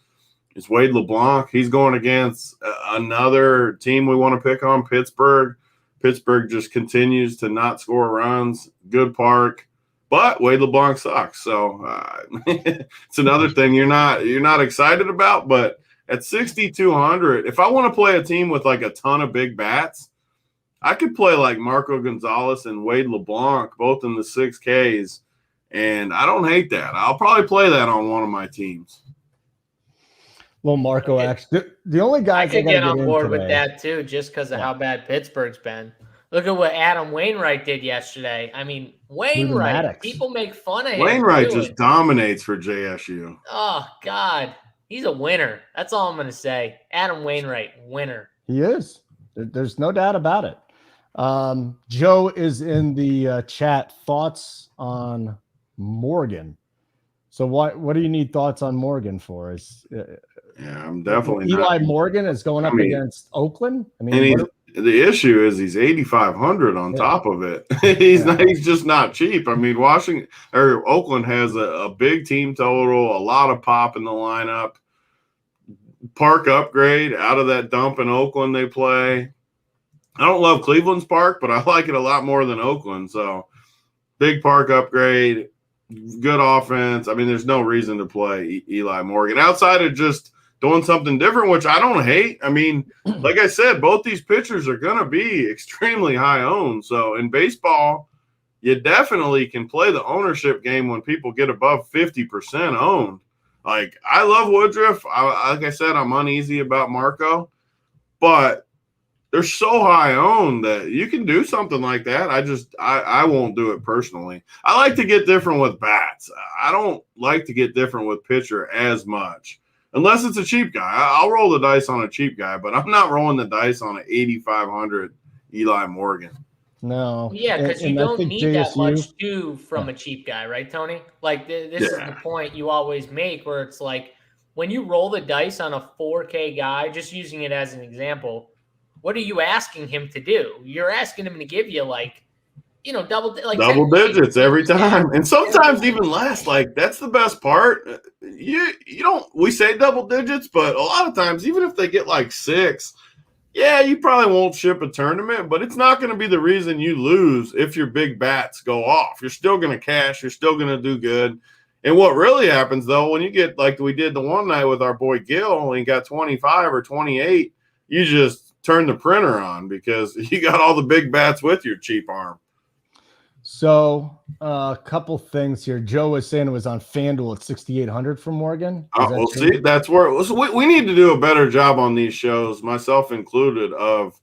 is Wade LeBlanc. He's going against another team we want to pick on, Pittsburgh. Pittsburgh just continues to not score runs. Good park, but Wade LeBlanc sucks. So it's another thing you're not excited about. But at 6,200, if I want to play a team with like a ton of big bats, I could play like Marco Gonzalez and Wade LeBlanc, both in the 6Ks, and I don't hate that. I'll probably play that on one of my teams. Well, Marco, actually, the only guy I could get on board with that too, just because of how bad Pittsburgh's been. Look at what Adam Wainwright did yesterday. I mean, Wainwright, people make fun of him. Wainwright just dominates for JSU. Oh, God. He's a winner. That's all I'm going to say. Adam Wainwright, winner. He is. There's no doubt about it. Joe is in the chat. Thoughts on Morgan? So what do you need thoughts on Morgan for? Yeah, I'm definitely Eli Morgan is going up against Oakland. I mean, the issue is he's 8,500 on top of it. He's just not cheap. I mean, Oakland has a big team total, a lot of pop in the lineup. Park upgrade out of that dump in Oakland they play. I don't love Cleveland's park, but I like it a lot more than Oakland. So big park upgrade, good offense. I mean, there's no reason to play Eli Morgan outside of just doing something different, which I don't hate. I mean, like I said, both these pitchers are going to be extremely high owned. So in baseball, you definitely can play the ownership game when people get above 50% owned. Like, I love Woodruff. Like I said, I'm uneasy about Marco, but they're so high owned that you can do something like that. I won't do it personally. I like to get different with bats. I don't like to get different with pitcher as much. Unless it's a cheap guy. I'll roll the dice on a cheap guy, but I'm not rolling the dice on an 8,500 Eli Morgan. No. Yeah, because you don't need that much from a cheap guy, right, Tony? Like, this is the point you always make where it's like when you roll the dice on a 4K guy, just using it as an example, what are you asking him to do? You're asking him to give you double digits every time, and sometimes even less. Like, that's the best part. You don't. We say double digits, but a lot of times, even if they get like 6, you probably won't ship a tournament. But it's not going to be the reason you lose if your big bats go off. You're still going to cash. You're still going to do good. And what really happens though, when you get like we did the one night with our boy Gil, and he got 25 or 28, you just turn the printer on because you got all the big bats with your cheap arm. So a couple things here. Joe was saying it was on FanDuel at 6,800 for Morgan. We'll see. That's where we need to do a better job on these shows, myself included, of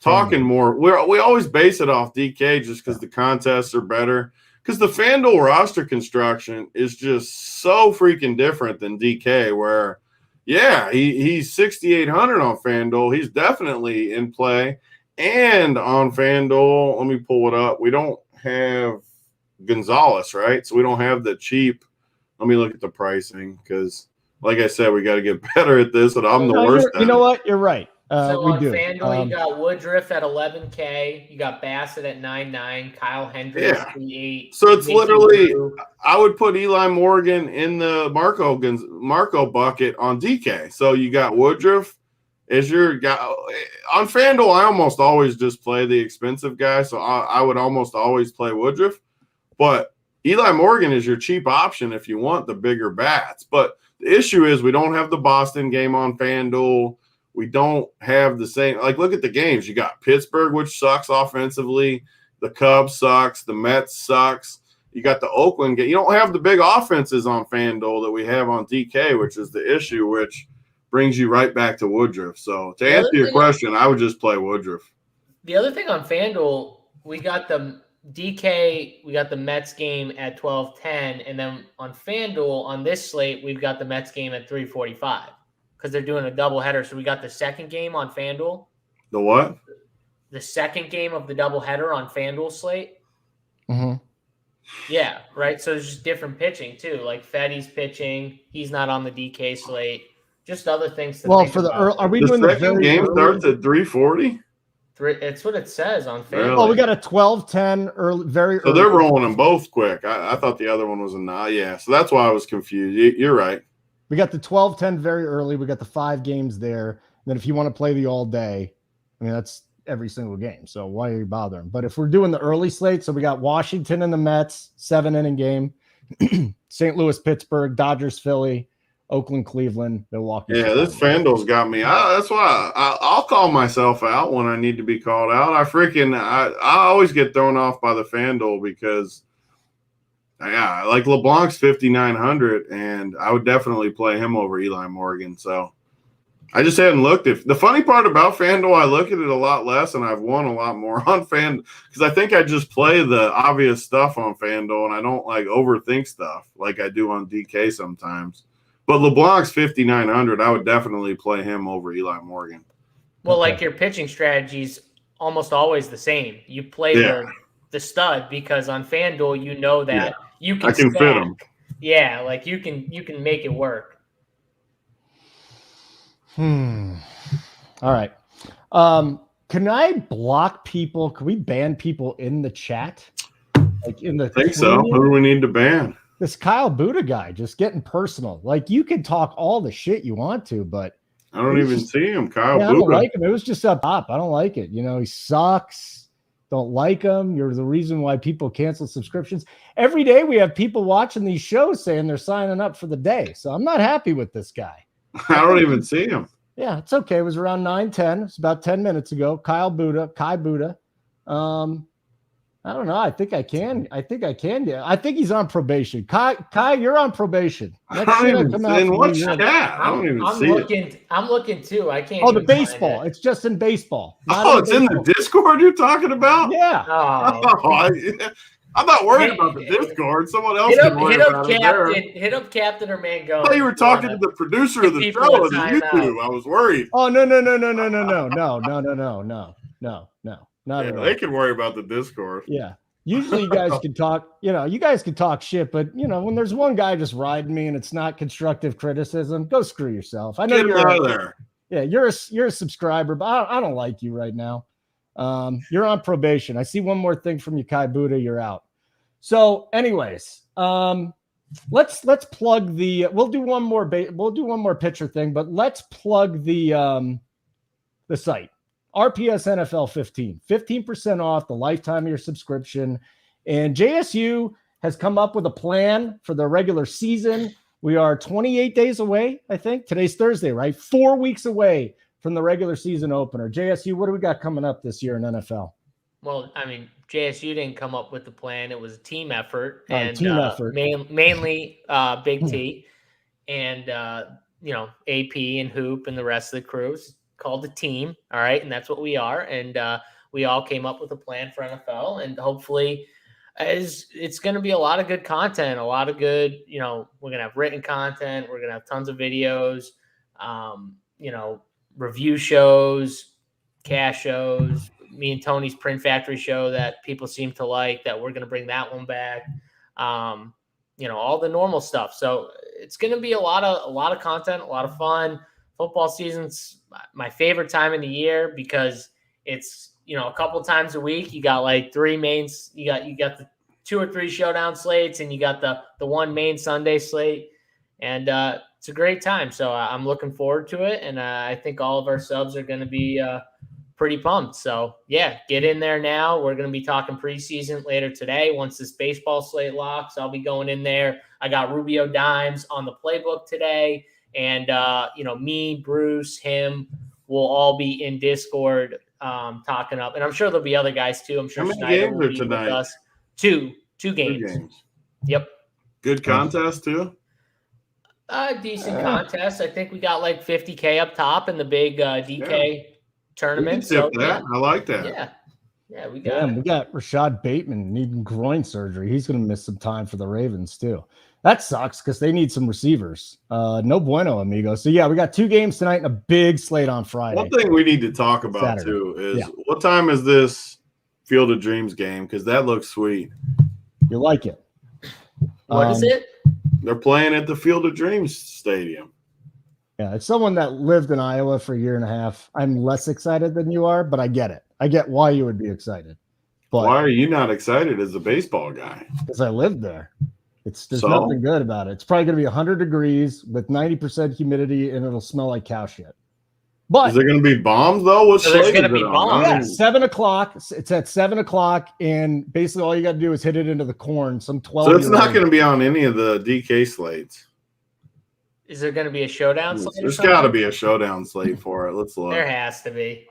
talking more. We always base it off DK just because the contests are better. Because the FanDuel roster construction is just so freaking different than DK, where, he's 6,800 on FanDuel. He's definitely in play. And on FanDuel, let me pull it up. We don't have Gonzalez, right? So we don't have the cheap. Let me look at the pricing because, like I said, we got to get better at this, and I'm the worst. You know what? You're right. So on FanDuel, you got Woodruff at 11K, you got Bassett at 9.9, Kyle Hendricks 3.8. So it's literally, I would put Eli Morgan in the Marco bucket on DK. So you got Woodruff as your guy on FanDuel. I almost always just play the expensive guy, so I would almost always play Woodruff. But Eli Morgan is your cheap option if you want the bigger bats. But the issue is we don't have the Boston game on FanDuel. We don't have the same. Like, look at the games. You got Pittsburgh, which sucks offensively. The Cubs sucks. The Mets sucks. You got the Oakland game. You don't have the big offenses on FanDuel that we have on DK, which is the issue, which brings you right back to Woodruff. So to answer your question, I would just play Woodruff. The other thing on FanDuel, we got the DK, we got the Mets game at 12:10, and then on FanDuel on this slate, we've got the Mets game at 3:45 because they're doing a doubleheader. So we got the second game on FanDuel. The what? The second game of the doubleheader on FanDuel slate. Mm-hmm. Yeah, right. So there's just different pitching too. Like Fetty's pitching, he's not on the DK slate. just other things to Well, think for the about. are we The doing the second very game early? starts at 3:40. It's what it says on Really? FanDuel. Well, we got a 12-10 early, very So early. they're rolling them both quick. I thought the other one was a nine. Yeah, so that's why I was confused. You're right. We got the 12-10 very early. We got the 5 games there. Then if you want to play the all day, I mean, that's every single game. So why are you bothering? But if we're doing the early slate, so we got Washington and the Mets, 7-inning game, St. Louis, Pittsburgh, Dodgers, Philly, Oakland, Cleveland, Milwaukee. Yeah, Chicago. this FanDuel's got me. That's why I'll call myself out when I need to be called out. I always get thrown off by the FanDuel because, yeah, like LeBlanc's 5,900, and I would definitely play him over Eli Morgan. So I just hadn't looked. If the funny part about FanDuel, I look at it a lot less, and I've won a lot more on FanDuel because I think I just play the obvious stuff on FanDuel, and I don't like overthink stuff like I do on DK sometimes. But LeBlanc's 5,900. I would definitely play him over Eli Morgan. Well, like your pitching strategy's almost always the same. You play the stud because on FanDuel you know that you can. I can fit him. Yeah, like you can make it work. All right. Can I block people? Can we ban people in the chat? Like in the I think so. Who do we need to ban? This Kyle Buddha guy just getting personal. Like you can talk all the shit you want to, but I don't even see him. Kyle I Buddha. don't like him. It was just up top. I don't like it. You know, he sucks. Don't like him. You're the reason why people cancel subscriptions. Every day we have people watching these shows saying they're signing up for the day. So I'm not happy with this guy. I don't even see him. Yeah, it's okay. It was around 9:10. It's about 10 minutes ago. Kai Buddha. I don't know. I think I can. Yeah. I think he's on probation. Kai, you're on probation. I don't even see in what chat. I don't even see it. I'm looking too. I can't. Oh, the baseball. It's just in baseball. It's in the Discord you're talking about? Yeah. I'm not worried about the Discord. Someone else can worry about it there. Hit up Captain or Mango. I thought you were talking to the producer of the show on the YouTube. I was worried. Oh, no. Not at all. They can worry about the Discord. Yeah. Usually you guys can talk, you guys can talk shit, but when there's one guy just riding me and it's not constructive criticism, go screw yourself. I know Get you're out of there. Yeah, you're a subscriber, but I don't like you right now. You're on probation. I see one more thing from you, Kai Buddha. You're out. So, anyways, let's plug the. We'll do one more pitcher thing, but let's plug the site. RPS NFL 15% off the lifetime of your subscription. And JSU has come up with a plan for the regular season. We are 28 days away, I think. Today's Thursday, right? 4 weeks away from the regular season opener. JSU, what do we got coming up this year in NFL? Well, I mean, JSU didn't come up with the plan. It was a team effort. Effort. Mainly Big T and, AP and Hoop and the rest of the crews. Called a team, all right, and that's what we are, and we all came up with a plan for NFL, and hopefully it's going to be a lot of good content, a lot of good, we're going to have written content, we're going to have tons of videos, review shows, cash shows, me and Tony's Print Factory show that people seem to like, that we're going to bring that one back, all the normal stuff. So it's going to be a lot of content, a lot of fun. Football season's my favorite time in the year because it's, a couple times a week. You got like 3 mains. You got the 2 or 3 showdown slates, and you got the one main Sunday slate. And it's a great time. So I'm looking forward to it. And I think all of our subs are going to be pretty pumped. So, yeah, get in there now. We're going to be talking preseason later today. Once this baseball slate locks, I'll be going in there. I got Rubio Dimes on the playbook today. And, me, Bruce, him will all be in Discord talking up. And I'm sure there'll be other guys, too. I'm sure How many Schneider games will are be tonight? with us. Two games. Yep. Good contest, too? Decent contest. I think we got like 50K up top in the big DK tournament. We can tip that. I like that. Yeah, we got it. We got Rashad Bateman needing groin surgery. He's going to miss some time for the Ravens, too. That sucks because they need some receivers. No bueno, amigo. So, yeah, we got 2 games tonight and a big slate on Friday. One thing we need to talk about, Saturday. too, is what time is this Field of Dreams game? Because that looks sweet. You like it. What is it? They're playing at the Field of Dreams Stadium. Yeah, it's someone that lived in Iowa for a year and a half. I'm less excited than you are, but I get it. I get why you would be excited. But why are you not excited as a baseball guy? because I lived there. There's So? nothing good about it. It's probably going to be 100 degrees with 90% humidity, and it'll smell like cow shit. But Is there going to be bombs though? What So there's slate gonna is be it on? bombs. yeah, 7:00. It's at 7:00, and basically all you got to do is hit it into the corn. Some 12. So it's not going to be on any of the DK slates. Is there going to be a showdown slate? There's got to be a showdown slate for it. Let's look. There has to be.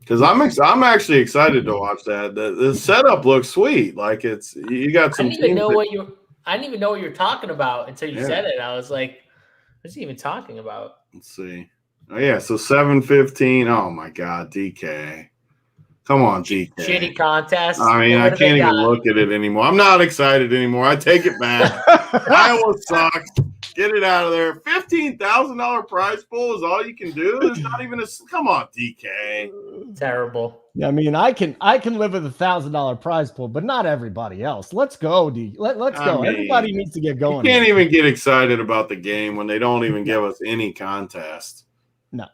Because I'm actually excited to watch that. The setup looks sweet. Like it's you got I some. didn't even know what you're talking about until you Yeah. said it. I was like, what's he even talking about? Let's see. Oh yeah, so 7:15. Oh my God, DK. Come on, DK. Shitty contest. I mean, I What do they can't even got? look at it anymore. I'm not excited anymore. I take it back. Iowa sucks. Get it out of there. $15,000 prize pool is all you can do. There's not even a. Come on, DK. Terrible. Yeah, I mean, I can live with $1,000 prize pool, but not everybody else. Let's go, D. Let's go. mean, Everybody needs to get You going. can't even get excited about the game when they don't even give us any contest. No.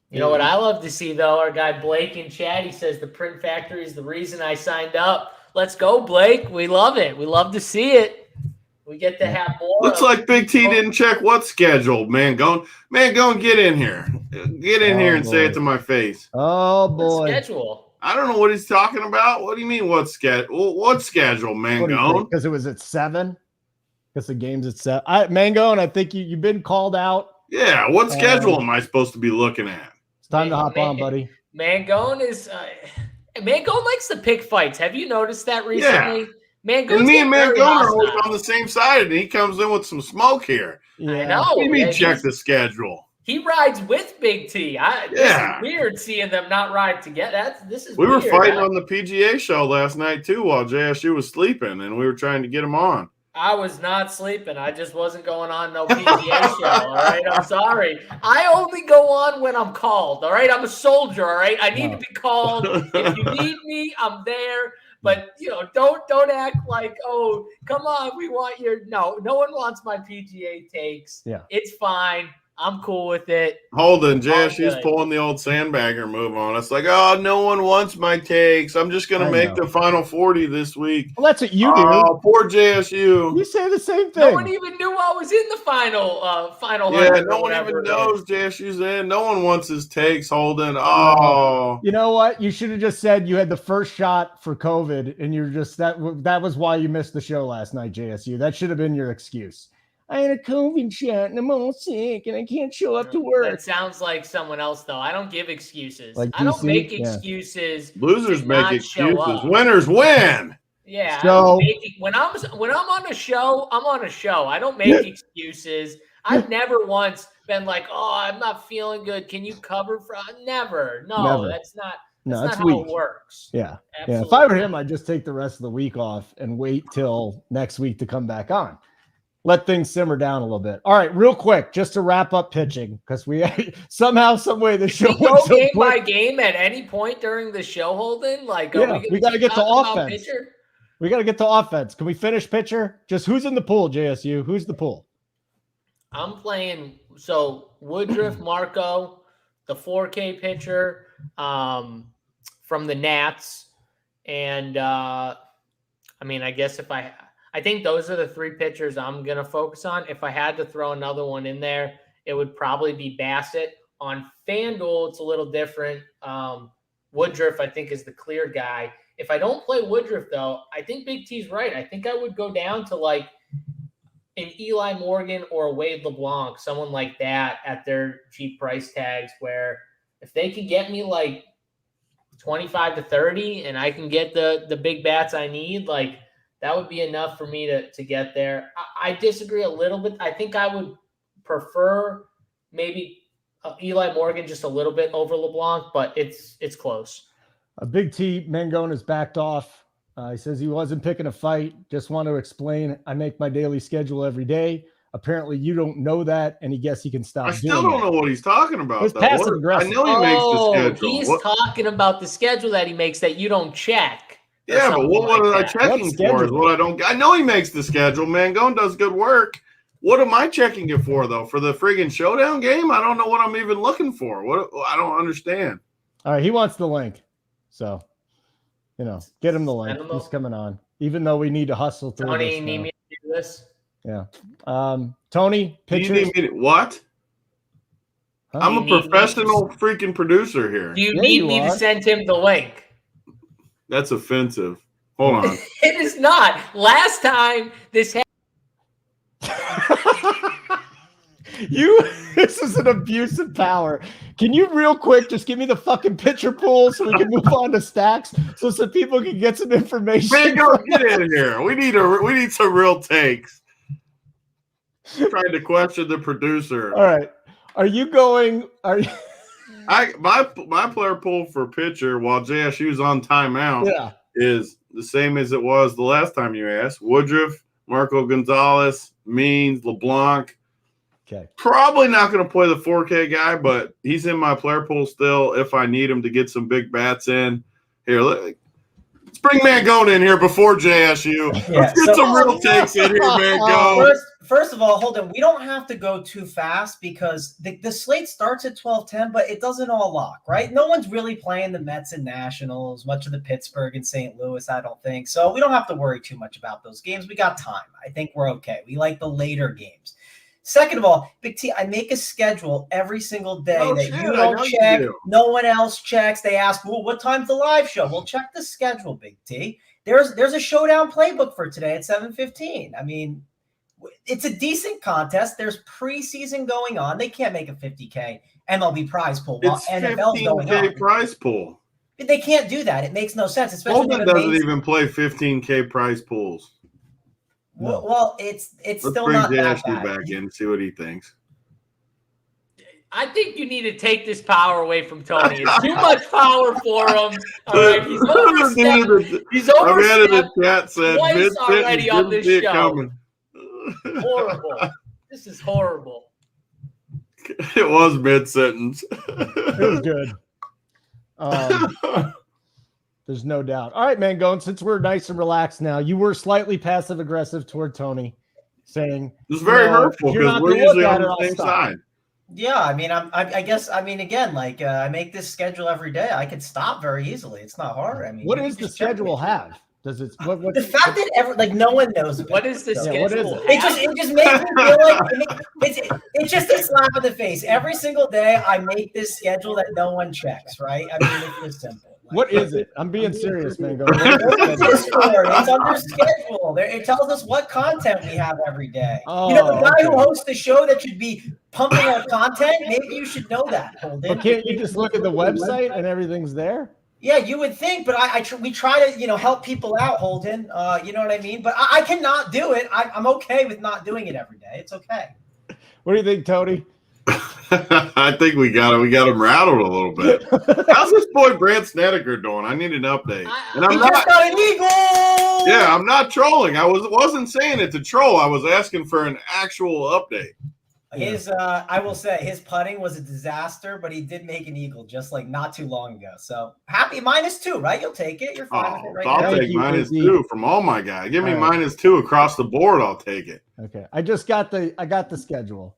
You know what I love to see, though? Our guy Blake in chat, he says the print factory is the reason I signed up. Let's go, Blake. We love it. We love to see it. We get to have more. Looks like Big T didn't check what's scheduled, man. Go and get in here. Get in here and say it to my face. Oh boy. Schedule. I don't know what he's talking about. What do you mean what's schedule? What schedule, Mangone? Because it was at 7. Because the game's at 7. Mangone, I think you've been called out. Yeah, what schedule am I supposed to be looking at? It's time to hop on, buddy. Mangone is Mangone likes to pick fights. Have you noticed that recently? Yeah. Mangone's And me and getting very Mangone are always hostile. on the same side, and he comes in with some smoke here. Yeah. I know. What do you mean Yeah, check the schedule? He rides with Big T. This Yeah. is weird seeing them not ride together. This is We were weird. fighting on the PGA show last night, too, while JSU was sleeping, and we were trying to get him on. I was not sleeping. I just wasn't going on no PGA show. All right. I'm sorry. I only go on when I'm called. All right. I'm a soldier. All right. I need to be called. If you need me, I'm there. But don't act like, oh, come on, we want your no one wants my PGA takes. Yeah. It's fine. I'm cool with it. Holden, JSU's good. pulling the old sandbagger move on us. Like, oh, no one wants my takes. I'm just going to make the final 40 this week. Well, that's what you do. Oh, poor JSU. You say the same No thing. one even knew I was in the final. Yeah, 100 no or one whatever even it is. knows JSU's in. No one wants his takes, Holden. Oh. You know what? You should have just said you had the first shot for COVID, and you're just that was why you missed the show last night, JSU. That should have been your excuse. I had a COVID shot and I'm all sick and I can't show up to work. That sounds like someone else, though. I don't give excuses. Like I don't DC? make Yeah. excuses. Losers to make not show excuses. up. Winners win. Yeah. So- when I'm on a show, I'm on a show. I don't make excuses. I've never once been like, oh, I'm not feeling good. Can you cover for? Never. No, Never. that's not. No, That's that's not how weak. it works. Yeah. Absolutely Yeah. If I were him, not. I'd just take the rest of the week off and wait till next week to come back on. Let things simmer down a little bit. All right, real quick, just to wrap up pitching, because we somehow, some way the show We go went so game by quick. game at any point during the show, Holden. Like, Yeah, we got to get to offense. Pitcher? We got to get to offense. Can we finish pitcher? Just who's in the pool, JSU? Who's the pool? I'm playing Woodruff, Marco, the 4K pitcher from the Nats, and I mean, I guess I think those are the 3 pitchers I'm gonna focus on. If I had to throw another one in there, it would probably be Bassett. On FanDuel, it's a little different. Woodruff, I think, is the clear guy. If I don't play Woodruff, though, I think Big T's right. I think I would go down to like an Eli Morgan or a Wade LeBlanc, someone like that at their cheap price tags, where if they can get me like 25 to 30 and I can get the big bats I need, like that would be enough for me to get there. I disagree a little bit. I think I would prefer maybe Eli Morgan just a little bit over LeBlanc, but it's close. Big T Mangone is backed off. He says he wasn't picking a fight. Just want to explain. I make my daily schedule every day. Apparently, you don't know that, and he guess he can stop. I still don't know what he's talking about. It's though. passive I aggressive. know he makes the schedule. He's talking about the schedule that he makes that you don't check. or Yeah, but something what like was I that. checking What for? Is schedule? what I don't. I know he makes the schedule. Mangone does good work. What am I checking it for, though? For the friggin' Showdown game? I don't know what I'm even looking for. What? I don't understand. All right, he wants the link. So, get him the link. He's coming on. Even though we need to hustle through Tony, this. you need me to do this? Yeah. Tony, pictures? You need me to, what? Huh? I'm a professional freaking producer here. Do you need me to send him the link? That's offensive. Hold on. It is not. Last time this happened. This is an abuse of power. Can you real quick just give me the fucking pitcher pool so we can move on to stacks so some people can get some information? Man, go get in here. We need some real takes. Trying to question the producer. All right. My player pool for pitcher while JSU's on timeout is the same as it was the last time you asked. Woodruff, Marco Gonzalez, Means, LeBlanc. Okay. Probably not going to play the 4K guy, but he's in my player pool still if I need him to get some big bats in. Here, let's bring Mangone in here before JSU. Yeah, let's get some real takes in here, Mangone. First of all, hold on. We don't have to go too fast because the slate starts at 12:10, but it doesn't all lock, right? No one's really playing the Mets and Nationals, much of the Pittsburgh and St. Louis, I don't think. So we don't have to worry too much about those games. We got time. I think we're okay. We like the later games. Second of all, Big T, I make a schedule every single day you don't check. No one else checks. They ask, well, what time's the live show? Well, check the schedule, Big T. There's a Showdown playbook for today at 7:15. I mean, it's a decent contest. There's preseason going on. They can't make a 50K MLB prize pool while NFL's going on. Prize pool. They can't do that. It makes no sense. Especially Holden doesn't even play 15K prize pools. No. Well, it's still not that bad. Back in and see what he thinks. I think you need to take this power away from Tony. It's too much power for him. All right, he's overstepped. He's overstepped twice already on this show. Horrible. This is horrible. It was mid-sentence. It was good. There's no doubt. All right, Mangone, since we're nice and relaxed now, you were slightly passive-aggressive toward Tony, saying it's very hurtful because we're usually on the same side. Yeah, I mean, I guess, again, like I make this schedule every day. I could stop very easily. It's not hard. I mean, what does the schedule have? Does it? The fact that no one knows what is the schedule? What is it? It just makes me feel like it's just a slap in the face. Every single day, I make this schedule that no one checks. Right? I mean, it's just simple. What is it? I'm being serious, man. It's under schedule. It tells us what content we have every day. Oh, the guy who hosts the show that should be pumping our content, maybe you should know that, Holden. But can't you just look at the website and everything's there? Yeah, you would think, but we try to help people out, Holden. You know what I mean? But I cannot do it. I'm okay with not doing it every day. It's okay. What do you think, Tony? I think we got him rattled a little bit. How's this boy Brant Snedeker doing? I need an update. And I'm just got an eagle. Yeah, I'm not trolling. I wasn't saying it to troll. I was asking for an actual update. I will say his putting was a disaster, but he did make an eagle just like not too long ago. So happy -2, right? You'll take it. You're fine with it right now. I'll take -2 from all my guys. Give me -2 across the board. I'll take it. Okay. I got the schedule.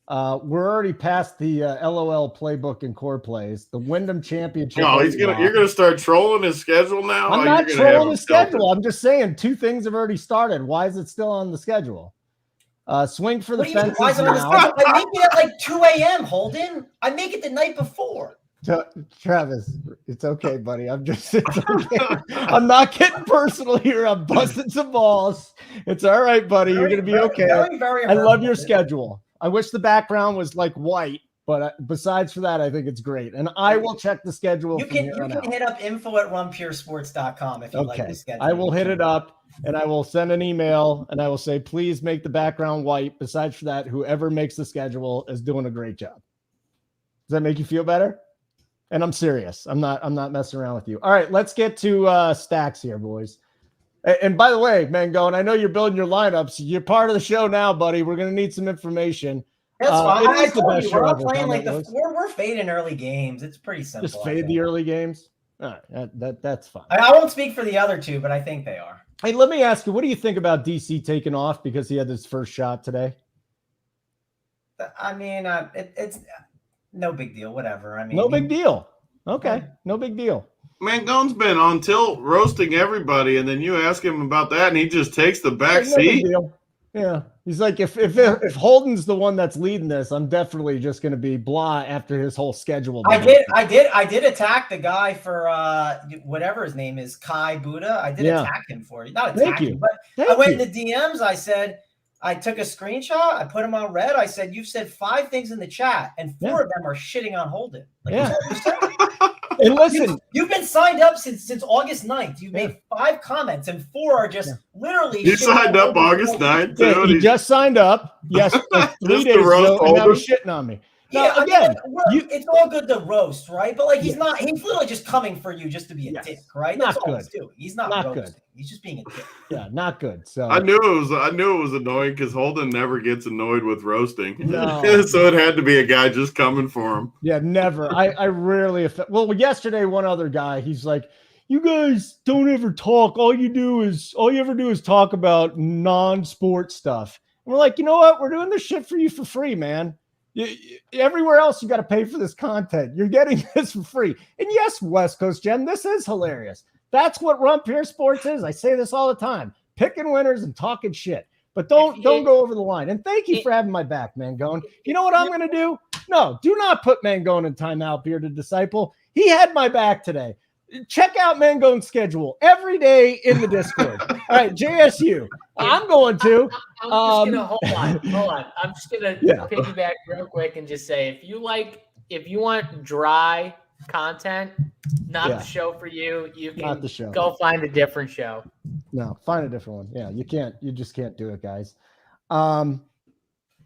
We're already past the LOL playbook and core plays. The Wyndham Championship. No, you're gonna start trolling his schedule now. I'm not trolling his schedule. I'm just saying 2 things have already started. Why is it still on the schedule? Swing for the fences now. I make it at like 2 a.m. Holden. I make it the night before. Travis, it's okay, buddy. It's okay. I'm not getting personal here. I'm busting some balls. It's all right, buddy. You're gonna be okay. I love your schedule. I wish the background was like white, but besides for that, I think it's great. And I will check the schedule. You can hit up info@runpuresports.com if you like the schedule. I will hit it up and I will send an email and I will say, please make the background white. Besides for that, whoever makes the schedule is doing a great job. Does that make you feel better? And I'm serious. I'm not messing around with you. All right, let's get to stacks here, boys. And by the way, Mangone, I know you're building your lineups. You're part of the show now, buddy. We're going to need some information. That's fine. I told you, we're not playing like we're fading early games. It's pretty simple. Just fade the early games? All right, that's fine. I won't speak for the other two, but I think they are. Hey, let me ask you, what do you think about DC taking off because he had his first shot today? I mean, it's no big deal. Whatever. I mean, No big deal. Okay, no big deal. Mangone's been on tilt roasting everybody, and then you ask him about that, and he just takes the back No big seat. deal. Yeah, he's like, if Holden's the one that's leading this, I'm definitely just going to be blah after his whole schedule. I did attack the guy for whatever his name is, Kai Buddha. I did attack him for it. Not attack him, but I went in the DMs. I said, I took a screenshot. I put him on red. I said, you've said 5 things in the chat, and 4 of them are shitting on Holden. Like, and listen, you've been signed up since August 9th. You've made 5 comments, and 4 are just literally. You signed up August 9th. Yeah, he just signed up. Yes, like 3 days ago, and now he's shitting on me. Now, again, it's all good to roast, right? But like, he's literally just coming for you just to be a dick, right? That's all he's doing. He's not roasting. Good. He's just being a dick. Yeah, not good. So I knew it was annoying because Holden never gets annoyed with roasting. No. So it had to be a guy just coming for him. Yeah, never. I rarely. Well, yesterday, one other guy, he's like, "You guys don't ever talk. All you ever do is talk about non-sport stuff." And we're like, you know what? We're doing this shit for you for free, man. Everywhere else, you got to pay for this content. You're getting this for free. And yes, West Coast Jen, this is hilarious. That's what Rump Here Sports is. I say this all the time: picking winners and talking shit. But don't go over the line. And thank you for having my back, Mangone. You know what I'm going to do? No, do not put Mangone in timeout, Bearded Disciple. He had my back today. Check out Mangone's schedule every day in the Discord. All right, JSU. I'm going to. I'm just gonna hold on. I'm just gonna piggyback real quick and just say, if you want dry content, not the show for you. You can go find a different show. No, find a different one. Yeah, you just can't do it, guys. All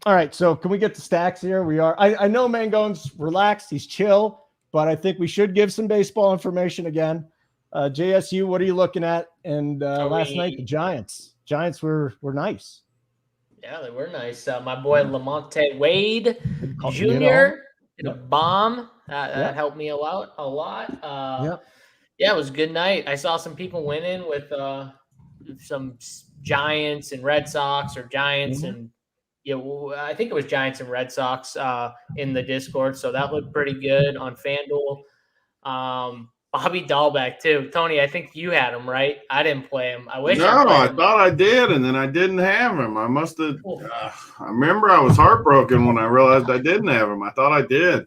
right, so can we get the stacks here? I know Mangone's relaxed, he's chill, but I think we should give some baseball information again. JSU, what are you looking at? And last night, the Giants were nice. Yeah, they were nice. My boy Lamonte Wade Jr. did a bomb. That helped me a lot. Yeah, it was a good night. I saw some people winning with some Giants and Red Sox, or Giants and I think it was Giants and Red Sox in the Discord. So that looked pretty good on FanDuel. Bobby Dahlbeck too. Tony, I think you had him, right? I didn't play him. I thought I did, and then I didn't have him. I must have. I remember I was heartbroken when I realized I didn't have him. I thought I did.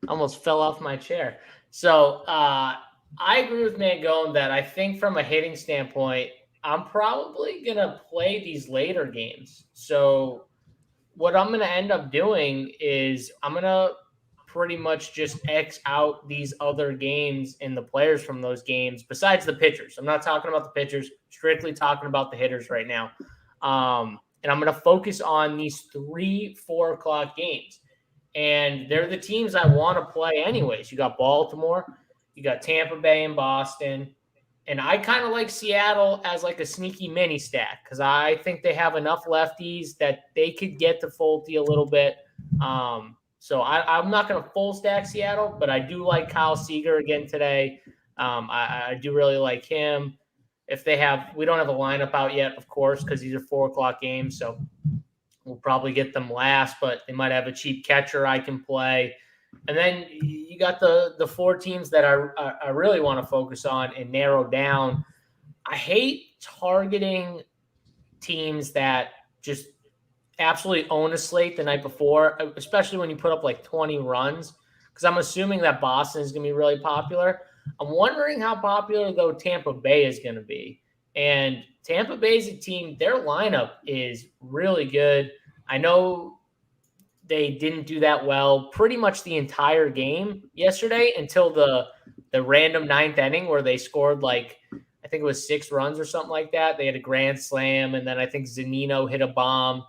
Almost fell off my chair. So I agree with Mangone that I think from a hitting standpoint, I'm probably going to play these later games. So what I'm going to end up doing is I'm going to pretty much just X out these other games and the players from those games besides the pitchers. I'm not talking about the pitchers, strictly talking about the hitters right now. And I'm going to focus on these 3-4 o'clock games. And they're the teams I want to play anyways. You got Baltimore, you got Tampa Bay and Boston. And I kind of like Seattle as like a sneaky mini stack because I think they have enough lefties that they could get to Folty a little bit. So I'm not going to full stack Seattle, but I do like Kyle Seager again today. I do really like him. We don't have a lineup out yet, of course, because these are 4 o'clock games. So we'll probably get them last, but they might have a cheap catcher I can play. And then you got the 4 teams that I really want to focus on and narrow down. I hate targeting teams that just absolutely own a slate the night before, especially when you put up like 20 runs, because I'm assuming that Boston is going to be really popular. I'm wondering how popular, though, Tampa Bay is going to be. And Tampa Bay is a team, their lineup is really good. I know they didn't do that well pretty much the entire game yesterday until the random 9th inning where they scored like, I think it was 6 runs or something like that. They had a grand slam, and then I think Zunino hit a bomb.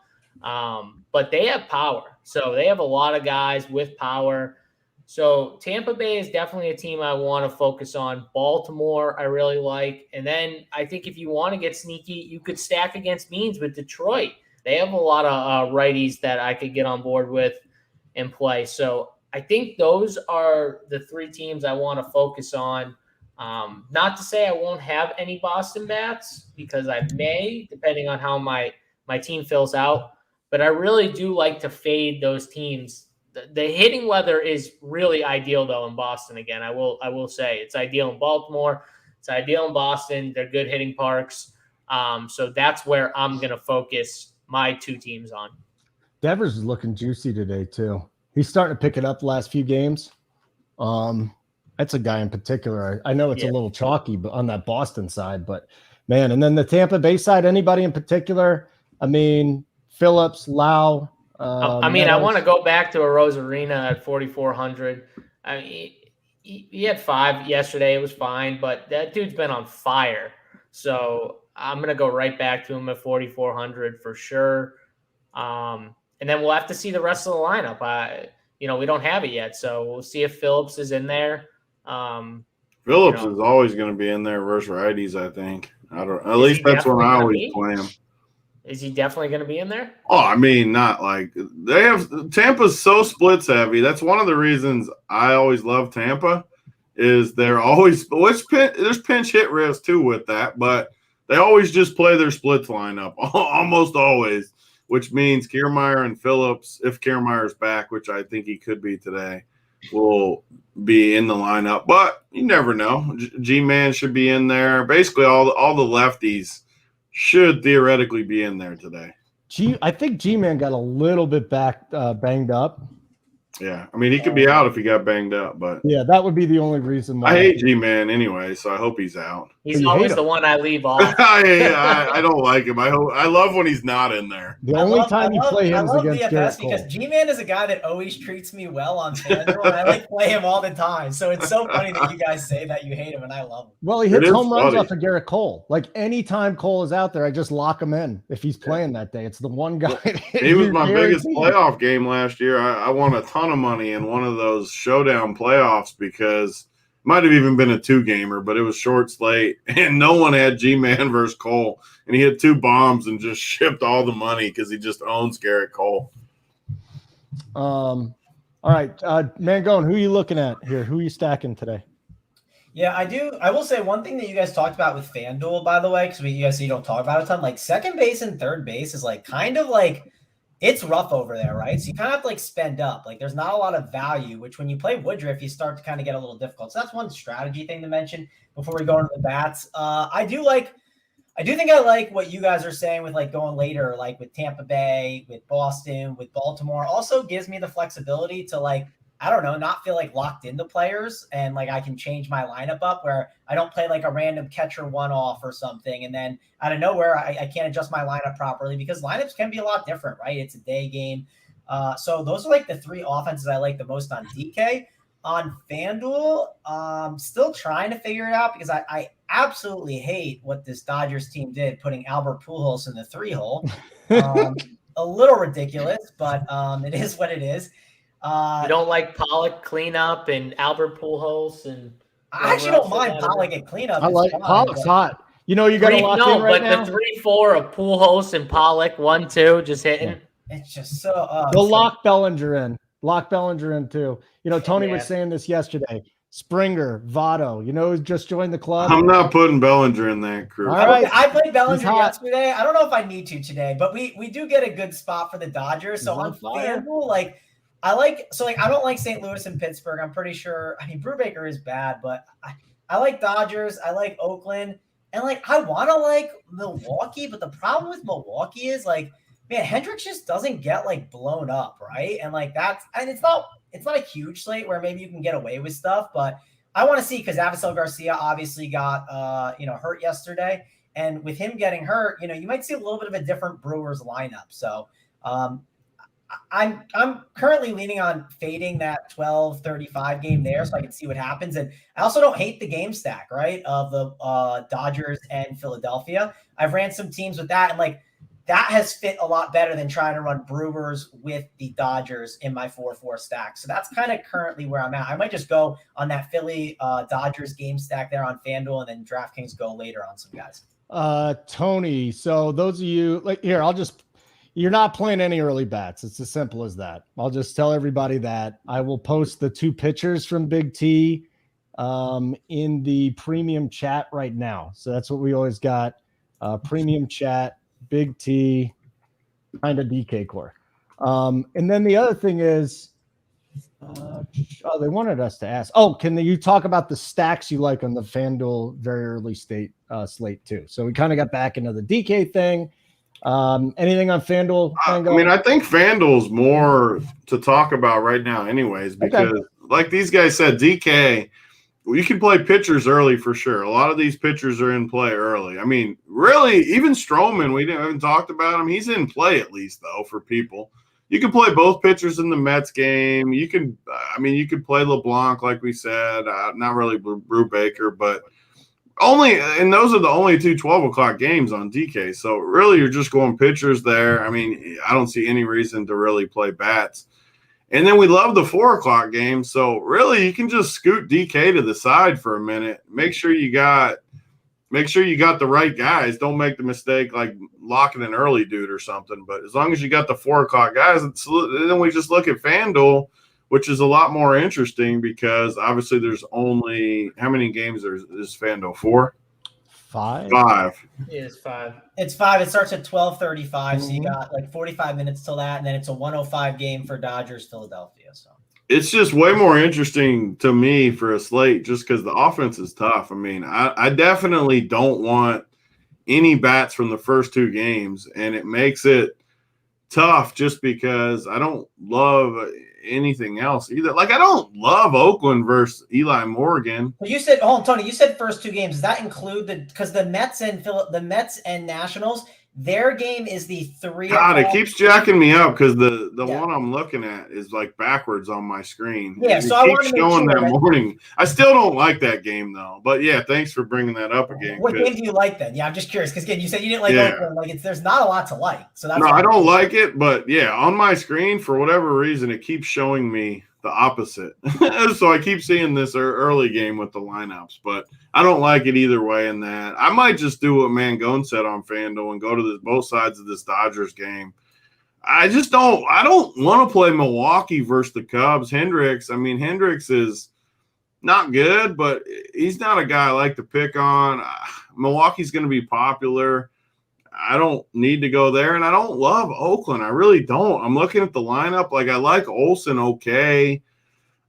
But they have power. So they have a lot of guys with power. So Tampa Bay is definitely a team I want to focus on. Baltimore, I really like. And then I think if you want to get sneaky, you could stack against Means with Detroit. They have a lot of righties that I could get on board with and play. So I think those are the 3 teams I want to focus on. Not to say I won't have any Boston bats, because I may, depending on how my team fills out. but I really do like to fade those teams. The hitting weather is really ideal though in Boston. Again, I will say it's ideal in Baltimore. It's ideal in Boston. They're good hitting parks. So that's where I'm going to focus my two teams on. Devers is looking juicy today too. He's starting to pick it up the last few games. That's a guy in particular. I know it's a little chalky, but on that Boston side, but man, and then the Tampa Bay side, anybody in particular? I mean, Phillips, Lau. I mean, I want to go back to a Rosarina at 4,400. I mean, he had 5 yesterday. It was fine, but that dude's been on fire. So I'm going to go right back to him at 4,400 for sure. And then we'll have to see the rest of the lineup. We don't have it yet, so we'll see if Phillips is in there. Phillips is always going to be in there versus righties, I think. At least that's when I always play him. Is he definitely going to be in there? Oh, I mean, not like they have Tampa's so splits heavy. That's one of the reasons I always love Tampa is they're always there's pinch hit risk too with that, but they always just play their splits lineup almost always, which means Kiermaier and Phillips, if Kiermaier's back, which I think he could be today, will be in the lineup. But you never know. G-Man should be in there. Basically, all the lefties should theoretically be in there today. I think G-Man got a little bit banged up. Yeah, I mean, he could be out if he got banged up, but yeah, that would be the only reason why. I hate G-Man anyway, so I hope he's out. He's always the one I leave off. I don't like him. I love when he's not in there. The only time you play him is against DFS Garrett Cole. because G-Man is a guy that always treats me well on FanDuel, and I like play him all the time. So it's so funny that you guys say that you hate him, and I love him. Well, he hits home runs off of Garrett Cole. Like anytime Cole is out there, I just lock him in if he's playing that day. It's the one guy. He was my biggest playoff game last year. I won a ton of money in one of those Showdown playoffs because it might have even been a 2-gamer, but it was short slate, and no one had G-Man versus Cole. And he had 2 bombs and just shipped all the money because he just owns Garrett Cole. All right, Mangone, who are you looking at here? Who are you stacking today? Yeah, I do. I will say one thing that you guys talked about with FanDuel, by the way, because you guys say you don't talk about it a ton. Like second base and third base is like kind of like it's rough over there, right? So you kind of have to like spend up. Like there's not a lot of value, which when you play Woodruff, you start to kind of get a little difficult. So that's one strategy thing to mention before we go into the bats. I do think I like what you guys are saying with like going later, like with Tampa Bay, with Boston, with Baltimore. Also gives me the flexibility to like, I don't know, not feel like locked into players and like I can change my lineup up where I don't play like a random catcher one-off or something. And then out of nowhere, I can't adjust my lineup properly because lineups can be a lot different, right? It's a day game. So those are like the 3 offenses I like the most on DK. On FanDuel, still trying to figure it out because I absolutely hate what this Dodgers team did, putting Albert Pujols in the 3-hole. A little ridiculous, but it is what it is. You don't like Pollock cleanup and Albert Pujols and I actually don't mind Pollock at cleanup. I like Pollock's hot. You know you got to lock in right now. But the 3-4 of Pujols and Pollock 1-2 just hitting. Yeah. It's just so. They'll lock Bellinger in. Lock Bellinger in too. You know Tony was saying this yesterday. Springer, Votto, who's just joined the club. I'm not putting Bellinger in that crew. All right. I played Bellinger yesterday. I don't know if I need to today, but we do get a good spot for the Dodgers. So on FanDuel, like. I don't like St. Louis and Pittsburgh. I'm pretty sure. I mean, Brubaker is bad, but I like Dodgers. I like Oakland. And, like, I want to like Milwaukee, but the problem with Milwaukee is, like, man, Hendricks just doesn't get, like, blown up, right? And, like, it's not a huge slate where maybe you can get away with stuff, but I want to see because Avisel Garcia obviously got, hurt yesterday. And with him getting hurt, you might see a little bit of a different Brewers lineup. So, I'm currently leaning on fading that 12-35 game there so I can see what happens. And I also don't hate the game stack, right, of the Dodgers and Philadelphia. I've ran some teams with that, and like that has fit a lot better than trying to run Brewers with the Dodgers in my 4-4 stack. So that's kind of currently where I'm at. I might just go on that Philly Dodgers game stack there on FanDuel and then DraftKings go later on some guys. Tony, so those of you like here, you're not playing any early bats. It's as simple as that. I'll just tell everybody that. I will post the 2 pitchers from Big T in the premium chat right now. So that's what we always got. Premium chat, Big T. kind of DK core. And then the other thing is, they wanted us to ask. Oh, can you talk about the stacks you like on the FanDuel very early slate too? So we kind of got back into the DK thing. Anything on FanDuel? I mean, I think FanDuel's more to talk about right now, anyways, because like these guys said, DK. You can play pitchers early for sure. A lot of these pitchers are in play early. I mean, really, even Stroman, we haven't talked about him. He's in play at least, though, for people. You can play both pitchers in the Mets game. You could play LeBlanc, like we said. Not really Brubaker, but those are the only two 12 o'clock games on DK. So really, you're just going pitchers there. I mean, I don't see any reason to really play bats. And then we love the 4 o'clock game. So really, you can just scoot DK to the side for a minute. Make sure you got the right guys. Don't make the mistake like locking an early dude or something. But as long as you got the 4 o'clock guys, then we just look at FanDuel, which is a lot more interesting because obviously there's only how many games is FanDuel? 4? 5. Yeah, it's 5. It's 5. It starts at 12:35, so you got like 45 minutes till that, and then it's a 105 game for Dodgers Philadelphia. So it's just way more interesting to me for a slate just because the offense is tough. I mean, I definitely don't want any bats from the first 2 games, and it makes it tough just because I don't love anything else either. Like, I don't love Oakland versus Eli Morgan. Well, you said, Tony, you said first 2 games. Does that include because the Mets and Nationals, their game is the 3. God, it keeps jacking me up because the one I'm looking at is like backwards on my screen. Yeah, so I want to make showing sure that morning. I still don't like that game though. But yeah, thanks for bringing that up again. What game do you like then? Yeah, I'm just curious because again, you said you didn't like Oakland. Like there's not a lot to like. So that's I don't like it, but yeah, on my screen for whatever reason it keeps showing me the opposite. So I keep seeing this early game with the lineups, but I don't like it either way in that. I might just do what Mangone said on FanDuel and go to both sides of this Dodgers game. I don't want to play Milwaukee versus the Cubs. Hendricks is not good, but he's not a guy I like to pick on. Milwaukee's going to be popular. I don't need to go there, and I don't love Oakland. I really don't. I'm looking at the lineup. Like, I like Olsen okay.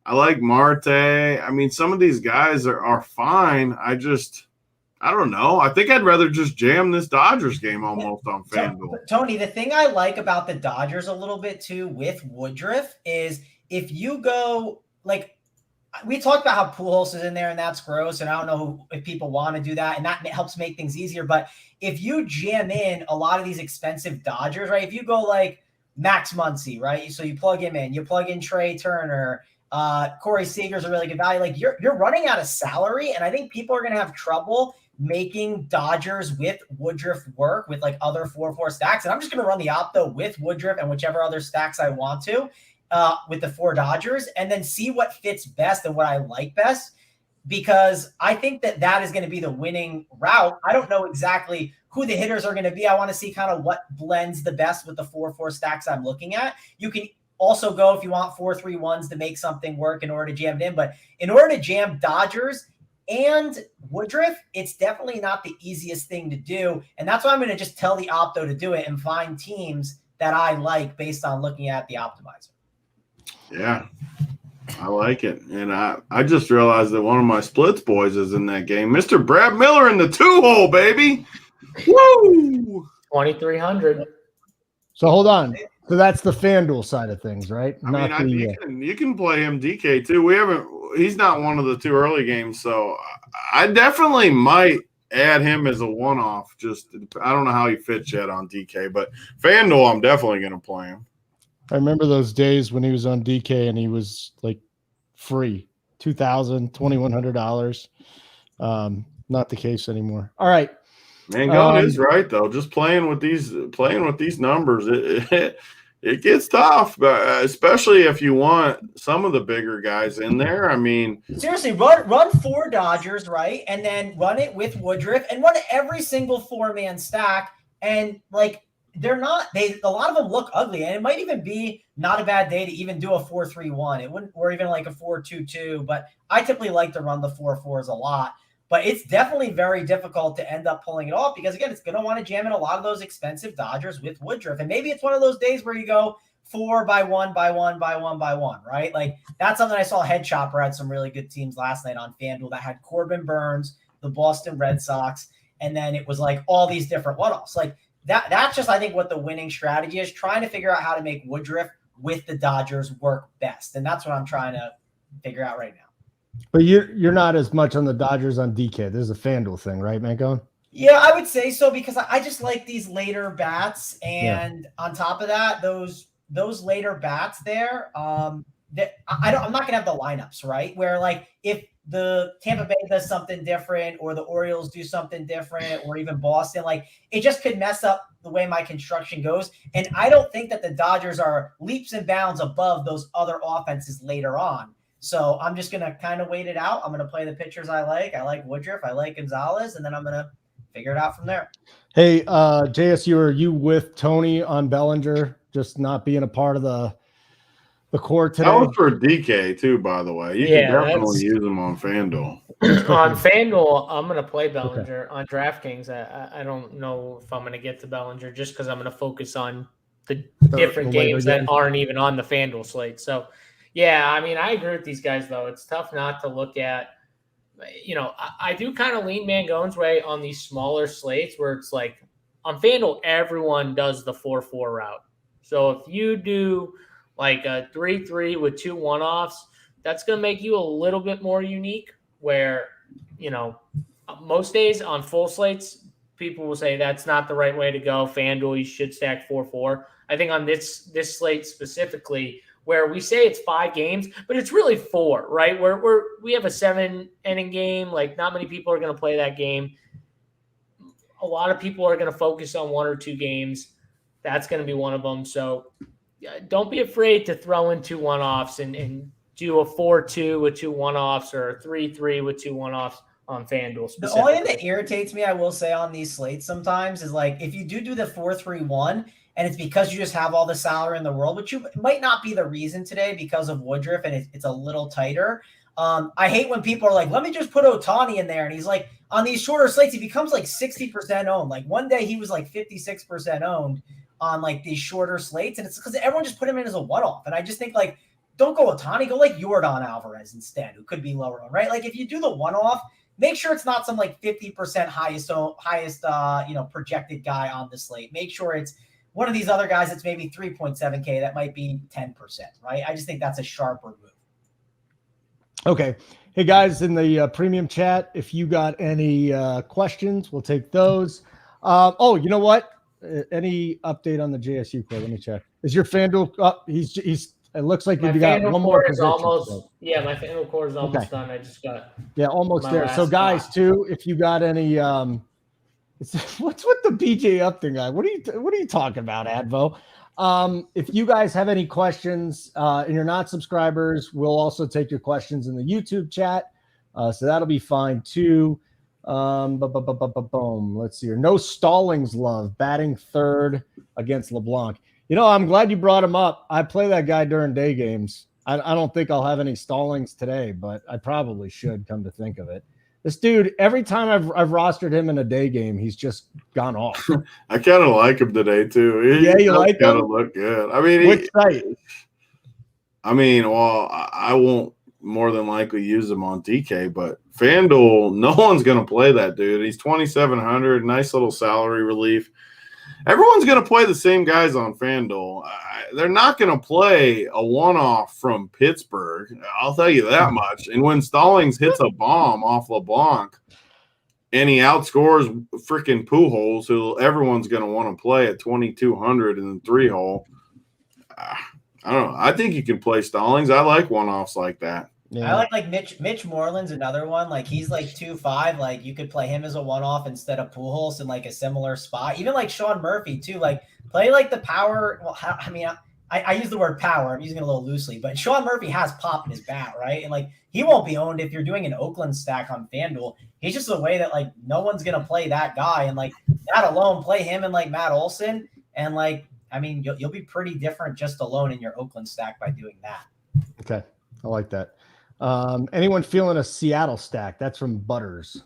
I like Marte. I mean, some of these guys are fine. I don't know. I think I'd rather just jam this Dodgers game almost on FanDuel. Tony, the thing I like about the Dodgers a little bit too with Woodruff is if you go like – we talked about how Pujols is in there, and that's gross, and I don't know if people want to do that, and that helps make things easier. But if you jam in a lot of these expensive Dodgers, right, if you go like Max Muncy, right, so you plug him in, you plug in Trey Turner, Corey Seager's a really good value. Like you're running out of salary, and I think people are going to have trouble making Dodgers with Woodruff work with like other 4-4 stacks. And I'm just going to run the opto with Woodruff and whichever other stacks I want to. With the 4 Dodgers and then see what fits best and what I like best, because I think that is going to be the winning route. I don't know exactly who the hitters are going to be. I want to see kind of what blends the best with the 4-4 stacks I'm looking at. You can also go if you want 4-3-1s to make something work in order to jam it in. But in order to jam Dodgers and Woodruff, it's definitely not the easiest thing to do. And that's why I'm going to just tell the opto to do it and find teams that I like based on looking at the optimizer. Yeah, I like it. And I just realized that one of my splits boys is in that game. Mr. Brad Miller in the 2-hole, baby. Woo! 2,300. So hold on. So that's the FanDuel side of things, right? You can play him DK too. He's not one of the 2 early games, so I definitely might add him as a one-off. Just I don't know how he fits yet on DK, but FanDuel, I'm definitely going to play him. I remember those days when he was on DK and he was like free, $2,000, $2,100. Not the case anymore. All right. Mangone is right though. Just playing with these numbers, it gets tough, but especially if you want some of the bigger guys in there. I mean, seriously, run 4 Dodgers, right, and then run it with Woodruff and run every single 4-man stack, and like. A lot of them look ugly, and it might even be not a bad day to even do a 4-3-1. It wouldn't, or even like a 4-2-2, but I typically like to run the 4-4s a lot. But it's definitely very difficult to end up pulling it off because, again, it's going to want to jam in a lot of those expensive Dodgers with Woodruff. And maybe it's one of those days where you go 4 by 1 by 1 by 1 by 1, right? Like that's something I saw. Head Chopper had some really good teams last night on FanDuel that had Corbin Burns, the Boston Red Sox, and then it was like all these different one-offs. Like that's just, I think, what the winning strategy is, trying to figure out how to make Woodruff with the Dodgers work best. And that's what I'm trying to figure out right now. But you're not as much on the Dodgers on DK. This is a FanDuel thing, right, Manco? Yeah, I would say so because I just like these later bats, and on top of that, those later bats there, I'm not gonna have the lineups, right? Where like if the Tampa Bay does something different, or the Orioles do something different, or even Boston, like it just could mess up the way my construction goes. And I don't think that the Dodgers are leaps and bounds above those other offenses later on. So I'm just going to kind of wait it out. I'm going to play the pitchers I like. I like Woodruff. I like Gonzalez. And then I'm going to figure it out from there. Hey, JSU, are you with Tony on Bellinger just not being a part of the core today? That was for DK too, by the way. You can definitely use him on FanDuel. On FanDuel, I'm going to play Bellinger. Okay. On DraftKings, I don't know if I'm going to get to Bellinger just because I'm going to focus on the different games that aren't even on the FanDuel slate. So, yeah, I mean, I agree with these guys, though. It's tough not to look at, I do kind of lean Mangone's way on these smaller slates where it's like on FanDuel, everyone does the 4-4 route. So if you do like a 3-3 with 2 one-offs, that's going to make you a little bit more unique where, most days on full slates, people will say that's not the right way to go. FanDuel, you should stack 4-4. I think on this slate specifically, where we say it's 5 games, but it's really 4, right? We have a 7-inning game. Like not many people are going to play that game. A lot of people are going to focus on 1 or 2 games. That's going to be one of them. So don't be afraid to throw in 2 one-offs and do a 4-2 with 2 one-offs or a 3-3 with 2 one-offs on FanDuel specifically. The only thing that irritates me, I will say, on these slates sometimes is like if you do the 4-3-1, and it's because you just have all the salary in the world, which might not be the reason today because of Woodruff and it's a little tighter. I hate when people are like, let me just put Ohtani in there. And he's like, on these shorter slates, he becomes like 60% owned. Like one day he was like 56% owned on like these shorter slates. And it's because everyone just put him in as a one-off. And I just think like, don't go Ohtani, go like Yordan Alvarez instead, who could be lower owned, right? Like if you do the one-off, make sure it's not some like 50% highest projected guy on the slate. Make sure it's one of these other guys that's maybe 3.7K, that might be 10%, right? I just think that's a sharper move. Okay. Hey, guys, in the premium chat, if you got any questions, we'll take those. You know what? Any update on the JSU core? Let me check. Is your FanDuel up? He's. It looks like you got one more position. My FanDuel core is almost done. I just got almost there. So, guys, too, if you got any what's with the BJ Upton guy? What are you talking about, Advo? If you guys have any questions and you're not subscribers, we'll also take your questions in the YouTube chat. So that'll be fine too. Boom. Let's see here. No Stallings love, batting third against LeBlanc. I'm glad you brought him up. I play that guy during day games. I don't think I'll have any Stallings today, but I probably should, come to think of it. This dude, every time I've rostered him in a day game, he's just gone off. I kind of like him today too. You like him? Kind of look good. I mean, which site? I won't more than likely use him on DK, but FanDuel, no one's going to play that dude. He's 2,700, nice little salary relief. Everyone's going to play the same guys on FanDuel. They're not going to play a one-off from Pittsburgh. I'll tell you that much. And when Stallings hits a bomb off LeBlanc and he outscores freaking Pujols, who everyone's going to want to play at 2,200 in the 3-hole, I don't know. I think you can play Stallings. I like one-offs like that. Yeah. I like Mitch Moreland's another one. Like he's like 2.5. Like you could play him as a one-off instead of Pujols in like a similar spot. Even like Sean Murphy too. Like play like the power. Well, I use the word power. I'm using it a little loosely, but Sean Murphy has pop in his bat, right? And like he won't be owned if you're doing an Oakland stack on FanDuel. He's just a way that like no one's gonna play that guy, and like that alone, play him and like Matt Olson, and like you'll be pretty different just alone in your Oakland stack by doing that. Okay, I like that. Anyone feeling a Seattle stack? That's from Butters.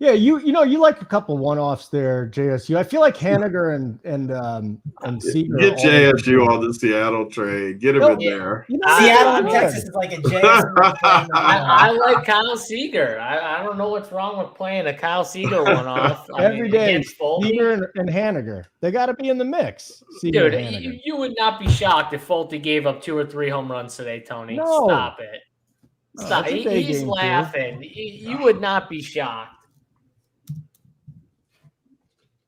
Yeah, you like a couple one-offs there, JSU. I feel like Haniger and Seager. Get JSU on the Seattle trade. Get him in there. Seattle and Texas is like a JSU. I like Kyle Seager. I don't know what's wrong with playing a Kyle Seager one-off every day. against Folty. Seager and Haniger. They got to be in the mix. Seager, dude, you would not be shocked if Folty gave up 2 or 3 home runs today, Tony. No. Stop it. Stop. He's laughing. You would not be shocked.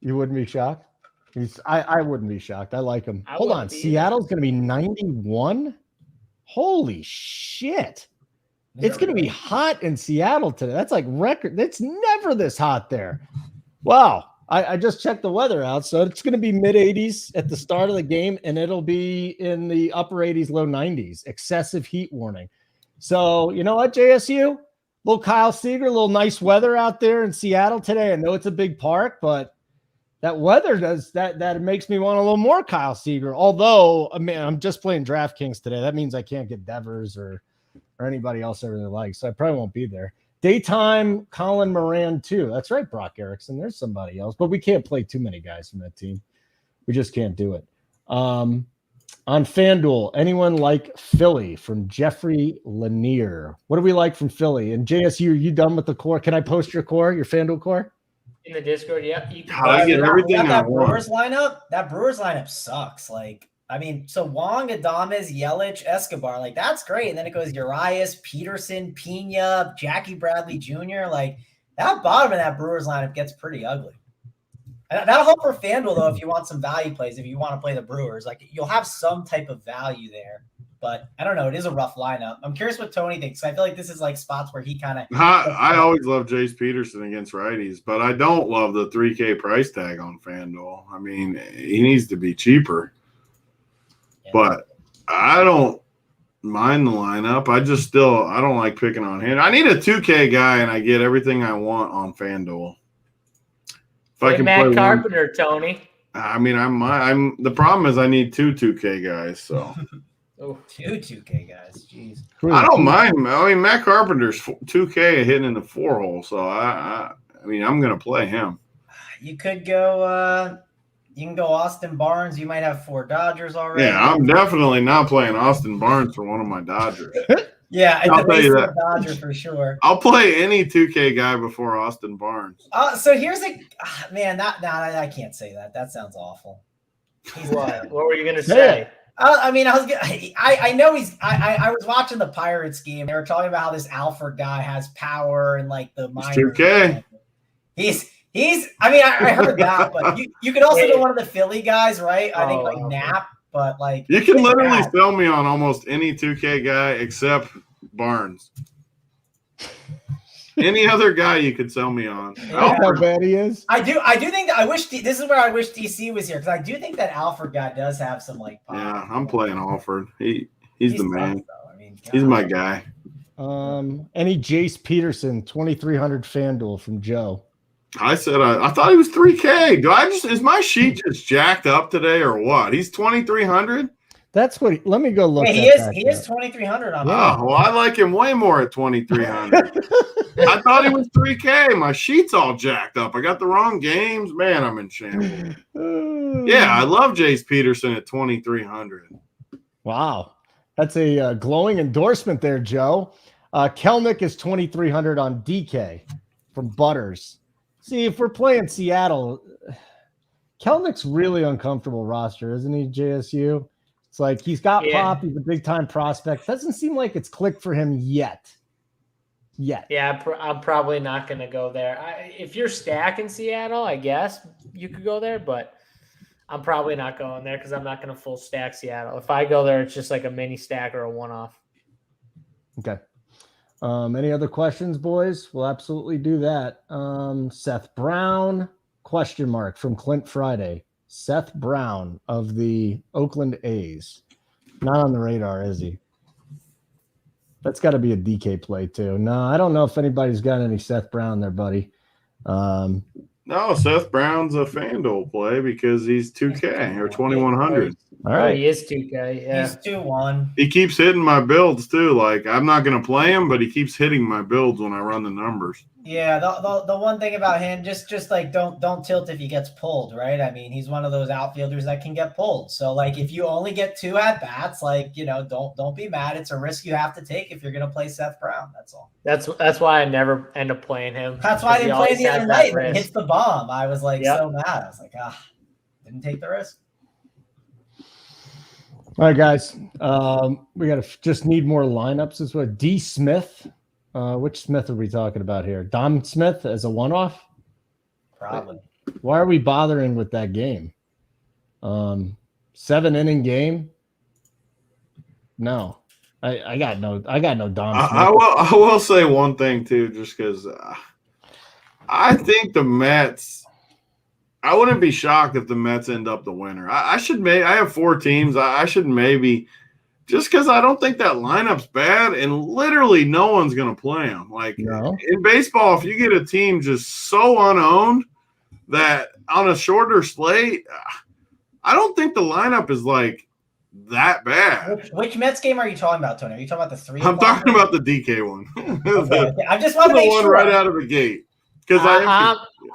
You wouldn't be shocked? I wouldn't be shocked. I like him. Hold on. Seattle's going to be 91? Holy shit. It's going to be hot in Seattle today. That's like record. It's never this hot there. Wow. I just checked the weather out. So it's going to be mid-80s at the start of the game, and it'll be in the upper 80s, low 90s. Excessive heat warning. So you know what, JSU? Little Kyle Seager, a little nice weather out there in Seattle today. I know it's a big park, but that weather does that makes me want a little more Kyle Seager. Although, I mean, I'm just playing DraftKings today. That means I can't get Devers or anybody else I really like. So I probably won't be there. Daytime, Colin Moran too. That's right, Brock Erickson. There's somebody else, but we can't play too many guys from that team. We just can't do it. On FanDuel, anyone like Philly from Jeffrey Lanier? What do we like from Philly? And JSU, are you done with the core? Can I post your FanDuel core? In the Discord, yeah. I get everything I that want. Brewers lineup. That Brewers lineup sucks. Like, I mean, so Wong, Adames, Yelich, Escobar, like that's great. And then it goes Urias, Peterson, Pena, Jackie Bradley Jr. Like that bottom of that Brewers lineup gets pretty ugly. And that'll help for FanDuel though if you want some value plays. If you want to play the Brewers, like you'll have some type of value there. But I don't know. It is a rough lineup. I'm curious what Tony thinks. I feel like this is like spots where he kind of. I always love Jace Peterson against righties, but I don't love the $3K price tag on FanDuel. I mean, he needs to be cheaper. Yeah. But I don't mind the lineup. I don't like picking on him. I need a 2K guy, and I get everything I want on FanDuel. If I can Matt Carpenter, Tony. I mean, I'm. The problem is I need 2K guys. So. Oh, 2K guys, jeez. I don't mind. I mean, Matt Carpenter's 2K hitting in the 4-hole, so I mean, I'm gonna play him. You could go. You can go Austin Barnes. You might have 4 Dodgers already. Yeah, I'm definitely not playing Austin Barnes for one of my Dodgers. Yeah, I'll tell you that. Dodger for sure. I'll play any 2K guy before Austin Barnes. So here's man. I can't say that. That sounds awful. What were you gonna say? I mean, I know I was watching the Pirates game. They were talking about how this Alfred guy has power and like the minors. 2K. He's. I mean, I heard that, but you could also go one of the Philly guys, right? I think like Knapp, but like you can literally sell me on almost any 2K guy except Barnes. Any other guy you could sell me on. Yeah, how bad he is. I do think that this is where I wish DC was here because I do think that Alfred guy does have some like power. Yeah, I'm playing Alford. He's the man. I mean, he's my guy. Any Jace Peterson 2300 FanDuel from Joe. I said I thought he was 3K. Is my sheet just jacked up today or what? He's 2300. That's what. Let me go look. He is 2300 on. Oh, well, I like him way more at 2300. I thought he was 3K. My sheet's all jacked up. I got the wrong games. Man, I'm in shambles. Yeah, I love Jace Peterson at 2300. Wow, that's a glowing endorsement there, Joe. Kelnick is 2300 on DK from Butters. See, if we're playing Seattle, Kelnick's really uncomfortable roster, isn't he? JSU. It's like he's got pop. He's a big-time prospect. Doesn't seem like it's clicked for him yet. Yeah, I'm probably not going to go there. If you're stacking Seattle, I guess you could go there, but I'm probably not going there because I'm not going to full stack Seattle. If I go there, it's just like a mini stack or a one-off. Okay. Any other questions, boys? We'll absolutely do that. Seth Brown, ? From Clint Friday. Seth Brown of the Oakland A's. Not on the radar, is he? That's got to be a DK play, too. No, I don't know if anybody's got any Seth Brown there, buddy. No, Seth Brown's a FanDuel play because he's 2K or 2100. All right. He is 2K, yeah. He's 2-1. He keeps hitting my builds, too. Like, I'm not going to play him, but he keeps hitting my builds when I run the numbers. Yeah, the one thing about him, just like don't tilt if he gets pulled, right? I mean, he's one of those outfielders that can get pulled. So like if you only get 2 at bats, like don't be mad. It's a risk you have to take if you're gonna play Seth Brown. That's all. That's why I never end up playing him. That's why I didn't play the other night. When he hits the bomb, I was like so mad. I was like, didn't take the risk. All right, guys. We just need more lineups. This is what D Smith. Which Smith are we talking about here? Dom Smith as a one-off? Probably. Why are we bothering with that game? 7-inning game? No. I got no Dom Smith. I will say one thing too, just because I think the Mets. I wouldn't be shocked if the Mets end up the winner. I have 4 teams. I should maybe. Just because I don't think that lineup's bad, and literally no one's going to play them. Like in baseball, if you get a team just so unowned that on a shorter slate, I don't think the lineup is like that bad. Which Mets game are you talking about, Tony? Are you talking about the 3? I'm talking about the DK one. Okay. I just want to make sure. Right out of the gate. Because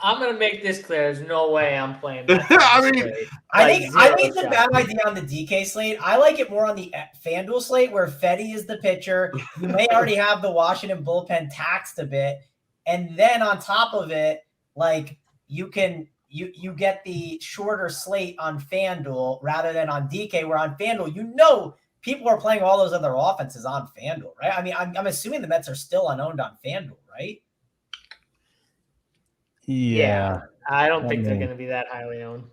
I'm going to make this clear. There's no way I'm playing that. I think it's a bad idea on the DK slate. I like it more on the FanDuel slate where Fetty is the pitcher. You may already have the Washington bullpen taxed a bit. And then on top of it, like you get the shorter slate on FanDuel rather than on DK, where on FanDuel, people are playing all those other offenses on FanDuel, right? I mean, I'm assuming the Mets are still unowned on FanDuel, right? Yeah. I don't think they're going to be that highly owned.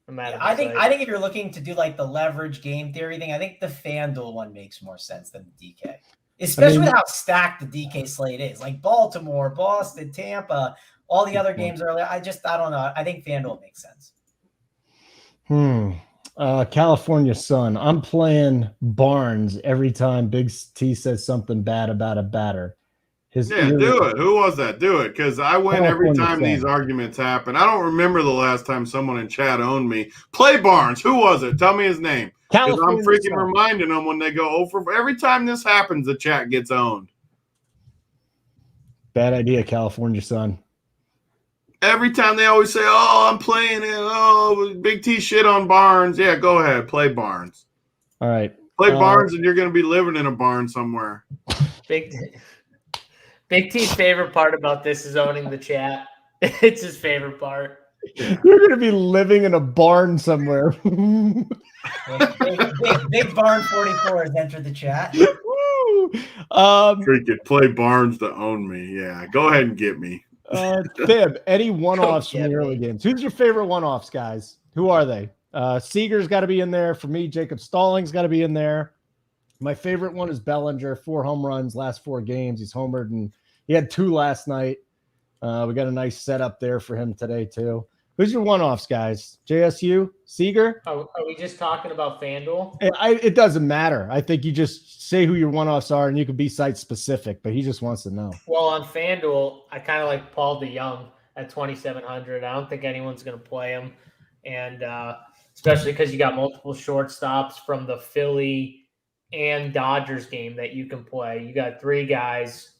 I think if you're looking to do like the leverage game theory thing, I think the FanDuel one makes more sense than the DK, especially with how stacked the DK slate is. Like Baltimore, Boston, Tampa, all the other games earlier. I don't know. I think FanDuel makes sense. California Sun. I'm playing Barnes every time Big T says something bad about a batter. Do it. Who was that? Do it, because I win every time these arguments happen. I don't remember the last time someone in chat owned me. Play Barnes. Who was it? Tell me his name. Because I'm freaking reminding them when they go over. Every time this happens, the chat gets owned. Bad idea, California Sun. Every time they always say, "Oh, I'm playing it. Oh, Big T shit on Barnes." Yeah, go ahead. Play Barnes. All right. Play Barnes, and you're going to be living in a barn somewhere. Big T's favorite part about this is owning the chat. It's his favorite part. You're going to be living in a barn somewhere. Big Barn 44 has entered the chat. Freaking play Barnes to own me. Yeah, go ahead and get me. Bib, any one-offs from the early games? Who's your favorite one-offs, guys? Who are they? Seager's got to be in there. For me, Jacob Stalling's got to be in there. My favorite one is Bellinger, 4 home runs, last 4 games. He's homered, and he had 2 last night. We got a nice setup there for him today, too. Who's your one-offs, guys? JSU? Seager? Are we just talking about FanDuel? It doesn't matter. I think you just say who your one-offs are, and you can be site-specific, but he just wants to know. Well, on FanDuel, I kind of like Paul DeYoung at 2,700. I don't think anyone's going to play him, and especially because you got multiple shortstops from the Philly and Dodgers game that you can play. You got 3 guys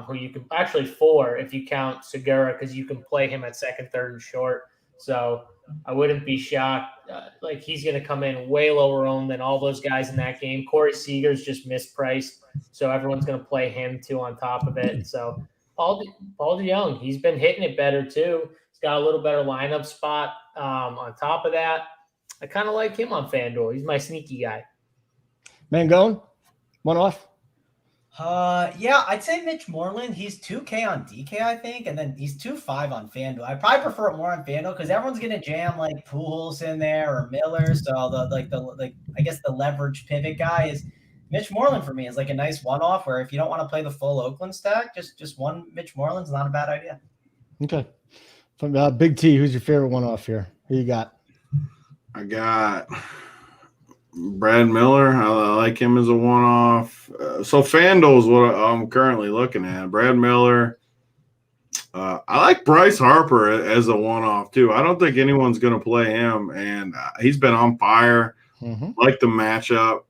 who you can actually 4 if you count Segura, because you can play him at second, third, and short. So I wouldn't be shocked. Like he's going to come in way lower owned than all those guys in that game. Corey Seager's just mispriced, so everyone's going to play him too on top of it. So Paul DeYoung, he's been hitting it better too. He's got a little better lineup spot on top of that. I kind of like him on FanDuel. He's my sneaky guy. Mangone, one off. Yeah, I'd say Mitch Moreland. He's 2K on DK, I think, and then he's 2.5 on FanDuel. I probably prefer it more on FanDuel because everyone's gonna jam like Pujols in there or Miller. So I guess the leverage pivot guy is Mitch Moreland for me. Is like a nice one-off where if you don't want to play the full Oakland stack, just one Mitch Moreland's not a bad idea. Okay. From Big T, who's your favorite one-off here? Who you got? I got Brad Miller. I like him as a one-off. So FanDuel is what I'm currently looking at. Brad Miller. I like Bryce Harper as a one-off too. I don't think anyone's going to play him, and he's been on fire. Like the matchup.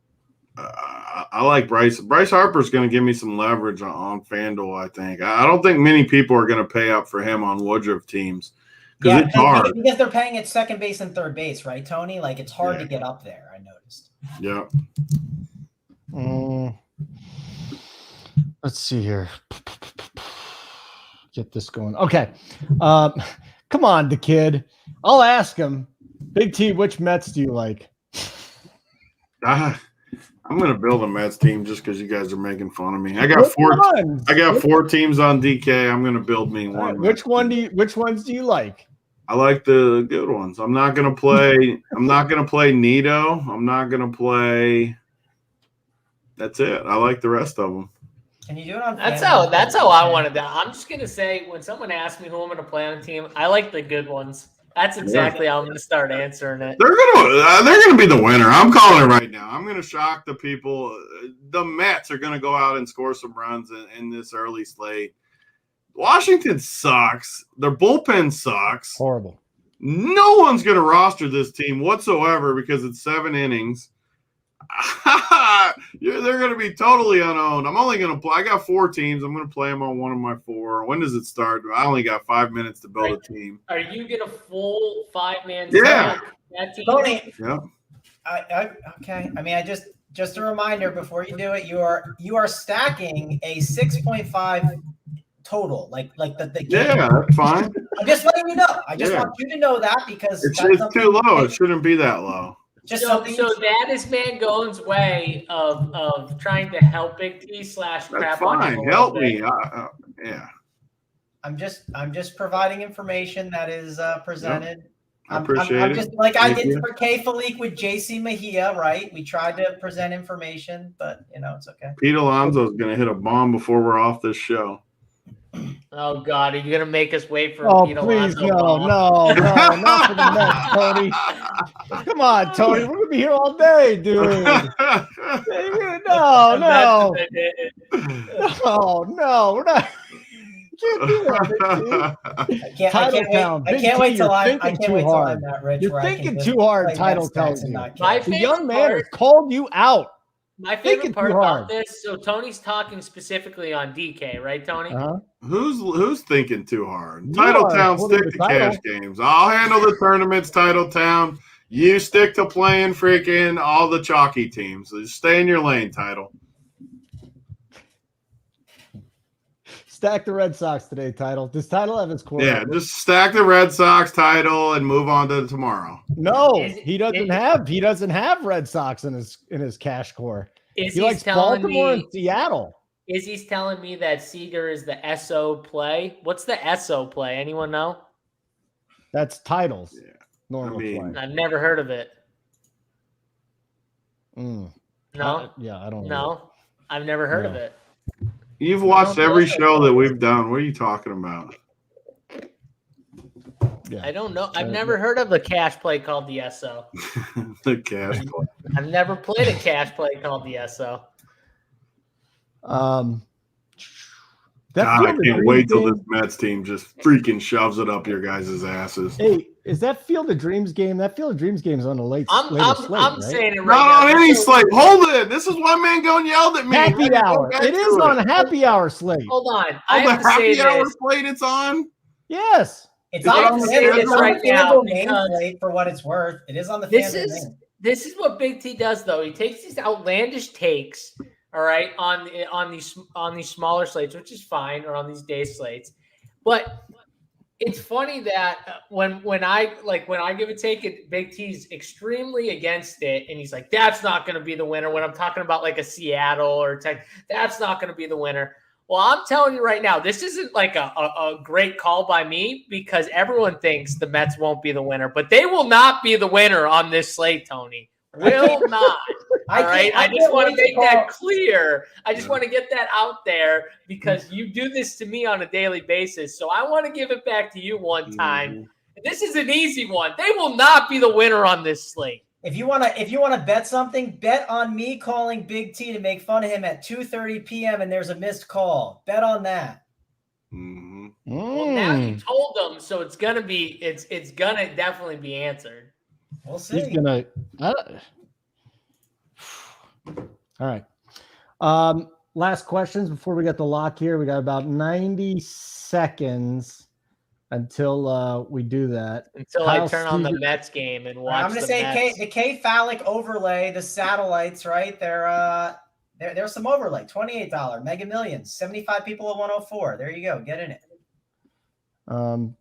I like Bryce. Bryce Harper's going to give me some leverage on FanDuel, I think. I don't think many people are going to pay up for him on Woodruff teams because it's hard. Because they're paying at second base and third base, right, Tony? Like, it's hard to get up there, I noticed. Yeah. Let's see here. Get this going. Okay. Come on, the kid. I'll ask him. Big T, which Mets do you like? I'm going to build a Mets team just because you guys are making fun of me. I got four teams on DK. I'm going to build me one. Which ones do you like? I like the good ones. I'm not going to play Nito. I'm not going to play. That's it. I like the rest of them. Can you do it on That's how I wanted that. I'm just going to say, when someone asks me who I'm going to play on a team, I like the good ones. That's exactly how I'm going to start answering it. They're gonna be the winner. I'm calling it right now. I'm going to shock the people. The Mets are going to go out and score some runs in this early slate. Washington sucks. Their bullpen sucks. Horrible. No one's going to roster this team whatsoever because it's 7 innings. They're going to be totally unowned. I'm only going to play. I got 4 teams. I'm going to play them on one of my 4. When does it start? I only got 5 minutes to build a team. Are you going to full 5-man? Yeah. That team? Tony. Yeah. Okay. I mean, just a reminder before you do it, you are stacking a 6.5 total, like the game. Yeah, that's fine. I'm just letting you know. I just want you to know that because it's too low. It shouldn't be that low. So that is Mangone's way of trying to help Big T / crap on him. Fine, help me. Yeah. I'm just providing information that is presented. Yep. I appreciate it. Just like I did for K Falik with JC Mejia, right? We tried to present information, but it's okay. Pete Alonso's gonna hit a bomb before we're off this show. Oh God, are you gonna make us wait for? Please, no, not for the Mets, Tony. Come on, Tony, we're gonna be here all day, dude. No, we're not. I can't wait till I'm that rich. You're thinking too hard. Title tells you. The young man has called you out. My favorite part about this, so Tony's talking specifically on DK, right, Tony? Uh-huh. Who's thinking too hard? Titletown, stick to cash games. I'll handle the tournaments, Titletown. You stick to playing freaking all the chalky teams. So just stay in your lane, Title. Stack the Red Sox today, Title. Does Title have his core? Yeah, just stack the Red Sox, Title, and move on to tomorrow. No, he doesn't have Red Sox in his cash core. He likes Baltimore and Seattle. Izzy's telling me that Seager is the SO play. What's the SO play? Anyone know? That's Title's normal play. I've never heard of it. No? I don't know. No, I've never heard of it. You've watched every show that we've done. What are you talking about? Yeah. I don't know. I've never heard of a cash play called the SO. The cash play. I've never played a cash play called the SO. God, I can't wait till this Mets team just freaking shoves it up your guys' asses. Hey, is that Field of Dreams game? That Field of Dreams game is on a later slate, I'm right? saying it right Not now. on any slate. Hold it. This is why Mangone yelled at me. Happy hour. It is on a happy hour slate. Hold on. I have the happy hour slate it's on? Yes. It's on the FanDuel right now slate for what it's worth. It is on the FanDuel. This is what Big T does, though. He takes these outlandish takes, all right, on these smaller slates, which is fine, or on these day slates. But it's funny that when I give a take, Big T's extremely against it, and he's like, "That's not going to be the winner." When I'm talking about like a Seattle or Tech, that's not going to be the winner. Well, I'm telling you right now, this isn't like a great call by me because everyone thinks the Mets won't be the winner, but they will not be the winner on this slate, Tony. Will not. All right. I just want to make that clear. I just want to get that out there because you do this to me on a daily basis. So I want to give it back to you one time. This is an easy one. They will not be the winner on this slate. If you wanna bet something, bet on me calling Big T to make fun of him at 2:30 p.m. and there's a missed call. Bet on that. Mm-hmm. Well, now you told them, so it's gonna definitely be answered. We'll see. He's gonna. All right. Last questions before we get the lock here. We got about 90 seconds until we do that. Until Kyle I turn on the Seager- Mets game and watch I'm going to the say Mets. the K-Phallic overlay, the satellites, right? There's some overlay. $28 Mega Millions, 75 people at 104. There you go. Get in it.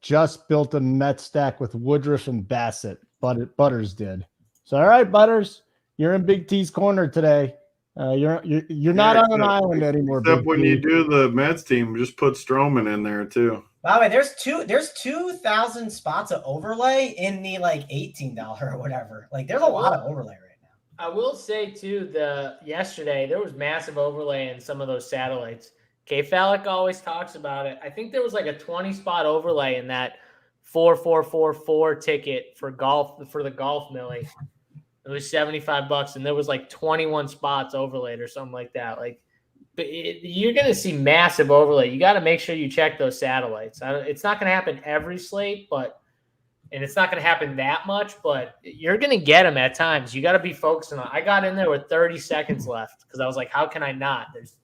Just built a Met stack with Woodruff and Bassett, but Butters did. So, all right, Butters, you're in Big T's corner today. You're not on an island anymore. Except Big when T. you do the Mets team, just put Stroman in there too. By the way, there's 2,000 spots of overlay in the like $18 or whatever. Like there's a lot of overlay right now. I will say too, yesterday there was massive overlay in some of those satellites. K-Phallic always talks about it. I think there was like a 20 spot overlay in that 4444 ticket for the golf millie. It was $75 and there was like 21 spots overlaid or something like that. Like you're going to see massive overlay. You got to make sure you check those satellites. It's not going to happen every slate, and it's not going to happen that much, but you're going to get them at times. You got to be focusing on. I got in there with 30 seconds left because I was like, how can I not? There's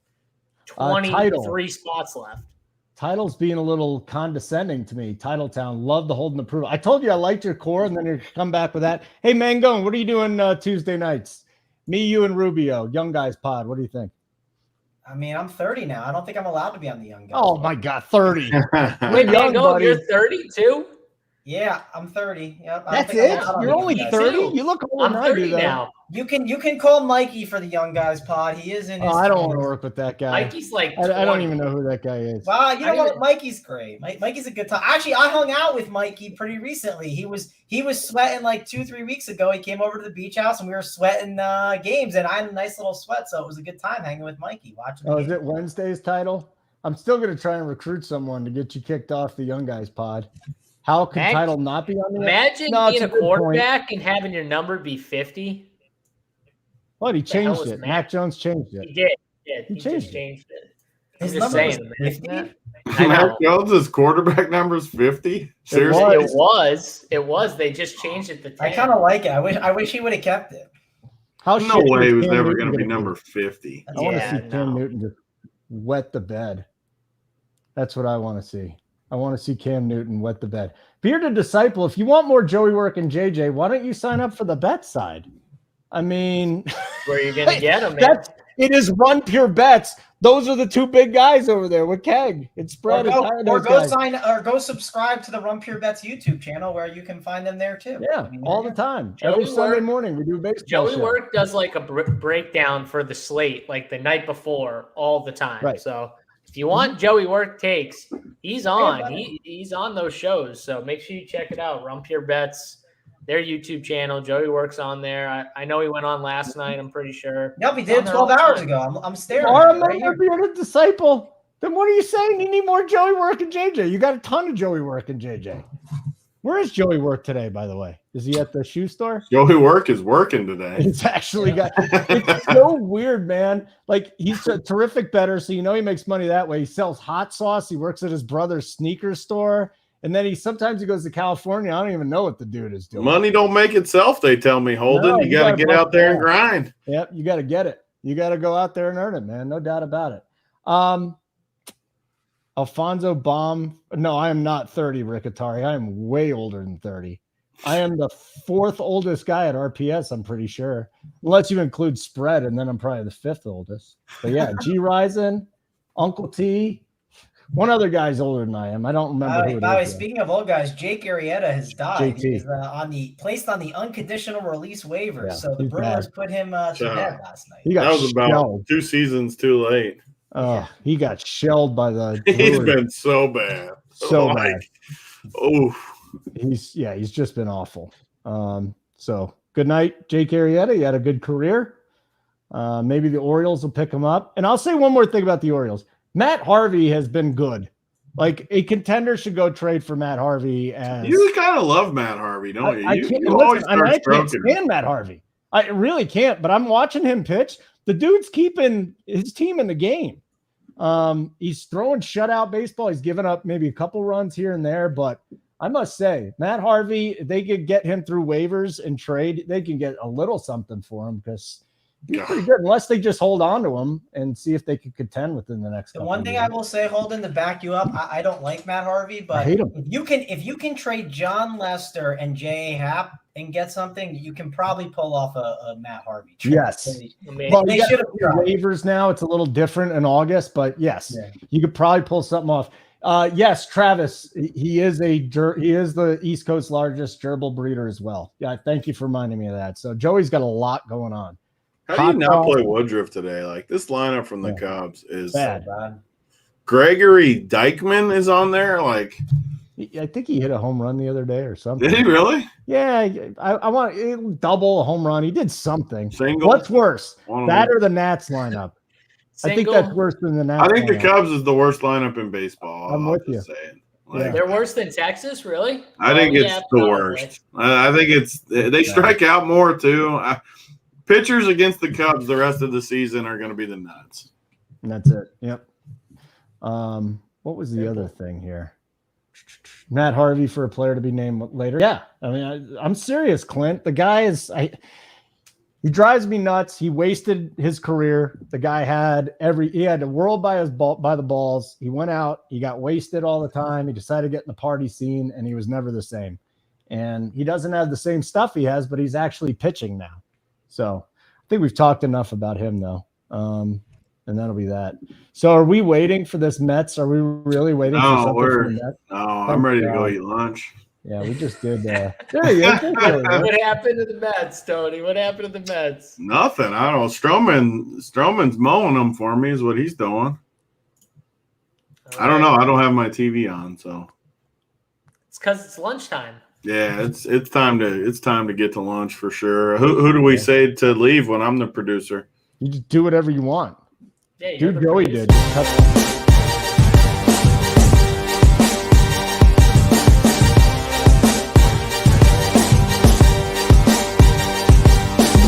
23 spots left. Title's being a little condescending to me. Titletown, love the hold and approval. I told you I liked your core, and then you come back with that. Hey, Mangone, what are you doing Tuesday nights? Me, you, and Rubio, Young Guys Pod. What do you think? I mean, I'm 30 now. I don't think I'm allowed to be on the Young Guys. Oh, my God, 30. Wait, young, buddy. You're 30 too? Yeah, I'm 30. Yep, That's it? You're only 30? You look older I'm than I do, 30 though. now. You can call Mikey for the Young Guys Pod. He is in his I don't want to work with that guy. Mikey's like I don't even know who that guy is. Well, you know what? Mikey's great. Mikey's a good time. Actually, I hung out with Mikey pretty recently. He was sweating like 2-3 weeks ago. He came over to the beach house and we were sweating games, and I had a nice little sweat, so it was a good time hanging with Mikey watching. Oh, is it Wednesday's title? I'm still going to try and recruit someone to get you kicked off the Young Guys Pod. How can Title not be on the Imagine being a quarterback and having your number be 50. What? He changed it. Mac Jones changed it. He did. He changed it. His just number saying, was 50? Mac Jones' quarterback number is 50. Seriously, it was. They just changed it to 10. I kind of like it. I wish he would have kept it. No way he was never going to be number 50. I want to see Cam Newton just wet the bed. That's what I want to see. I want to see Cam Newton wet the bed. Bearded Disciple, if you want more Joey Work and JJ, why don't you sign up for the bet side? I mean, where are you going to get them, man? It is Run Pure Bets. Those are the two big guys over there with Keg. It's spread. Go subscribe to the Run Pure Bets YouTube channel where you can find them there too. Yeah, all the time. Every Sunday morning we do a baseball show. Work does like a breakdown for the slate like the night before all the time. Right. So if you want Joey Work takes, he's on. He's on those shows. So make sure you check it out. Run Pure Bets. Their YouTube channel. Joey Works on there. I know he went on last night. I'm pretty sure. Yep, he did 12 hours ago. I'm staring. Right Bearded Disciple. Then what are you saying? You need more Joey Work and JJ. You got a ton of Joey Work and JJ. Where is Joey Work today, by the way? Is he at the shoe store? Joey Work is working today. It's actually it's so weird, man. Like he's a terrific bettor, so you know he makes money that way. He sells hot sauce. He works at his brother's sneaker store. And then sometimes he goes to California. I don't even know what the dude is doing. Money don't make itself, they tell me, Holden. You got to get out there and grind. Yep, you got to get it. You got to go out there and earn it, man. No doubt about it. Alfonso Baum. No, I am not 30, Riccatari. I am way older than 30. I am the fourth oldest guy at RPS, I'm pretty sure. Unless you include spread, and then I'm probably the fifth oldest. But yeah, G Ryzen, Uncle T. One other guy's older than I am. I don't remember. By the way, speaking of old guys, Jake Arrieta has died. JT. He's placed on the unconditional release waiver. Yeah, so the Brewers put him to bed last night. That was about 2 seasons too late. Oh, he got shelled by the Brewers. He's been so bad. So bad. Oh, he's just been awful. So good night, Jake Arrieta. You had a good career. Maybe the Orioles will pick him up. And I'll say one more thing about the Orioles. Matt Harvey has been good. Like a contender should go trade for Matt Harvey. You kind of love Matt Harvey, don't you? I can't stand Matt Harvey. I really can't. But I'm watching him pitch. The dude's keeping his team in the game. He's throwing shutout baseball. He's given up maybe a couple runs here and there. But I must say, Matt Harvey, if they could get him through waivers and trade, they can get a little something for him because He's pretty good, unless they just hold on to him and see if they could contend within the next. The one thing I will say, Holden, to back you up, I don't like Matt Harvey, but I hate him. if you can trade John Lester and J.A. Happ and get something, you can probably pull off a Matt Harvey trade. Yes. Well, they should have waivers now. It's a little different in August, but yes, you could probably pull something off. Yes, Travis, he is the East Coast largest gerbil breeder as well. Yeah, thank you for reminding me of that. So Joey's got a lot going on. How do you not play Woodruff today? Like this lineup from the Cubs is bad. Gregory Dykman is on there. Like, I think he hit a home run the other day or something. Did he really? Yeah, I want a double, a home run. He did something. Single. What's worse, that or the Nats lineup? Single. I think that's worse than the Nats. I think lineup. the Cubs is the worst lineup in baseball. I'm with you. Like, they're worse than Texas, really? I think it's the worst. I think they strike out more too. Pitchers against the Cubs the rest of the season are going to be the nuts. And that's it. Yep. What was the other thing here? Matt Harvey for a player to be named later. Yeah. I mean, I'm serious, Clint. The guy he drives me nuts. He wasted his career. The guy had the world by the balls. He went out, he got wasted all the time. He decided to get in the party scene, and he was never the same. And he doesn't have the same stuff he has, but he's actually pitching now. So I think we've talked enough about him, though. And that'll be that. So are we waiting for this Mets? Are we really waiting for something from the Mets? No, I'm ready to go eat lunch. Yeah, we just did. There you go. What happened to the Mets, Tony? What happened to the Mets? Nothing. I don't know. Stroman's mowing them for me is what he's doing. I don't know. I don't have my TV on, so. It's because it's lunchtime. Yeah, it's time to get to lunch for sure. Who do we say to leave when I'm the producer? You just do whatever you want. Yeah, Dude, Joey did.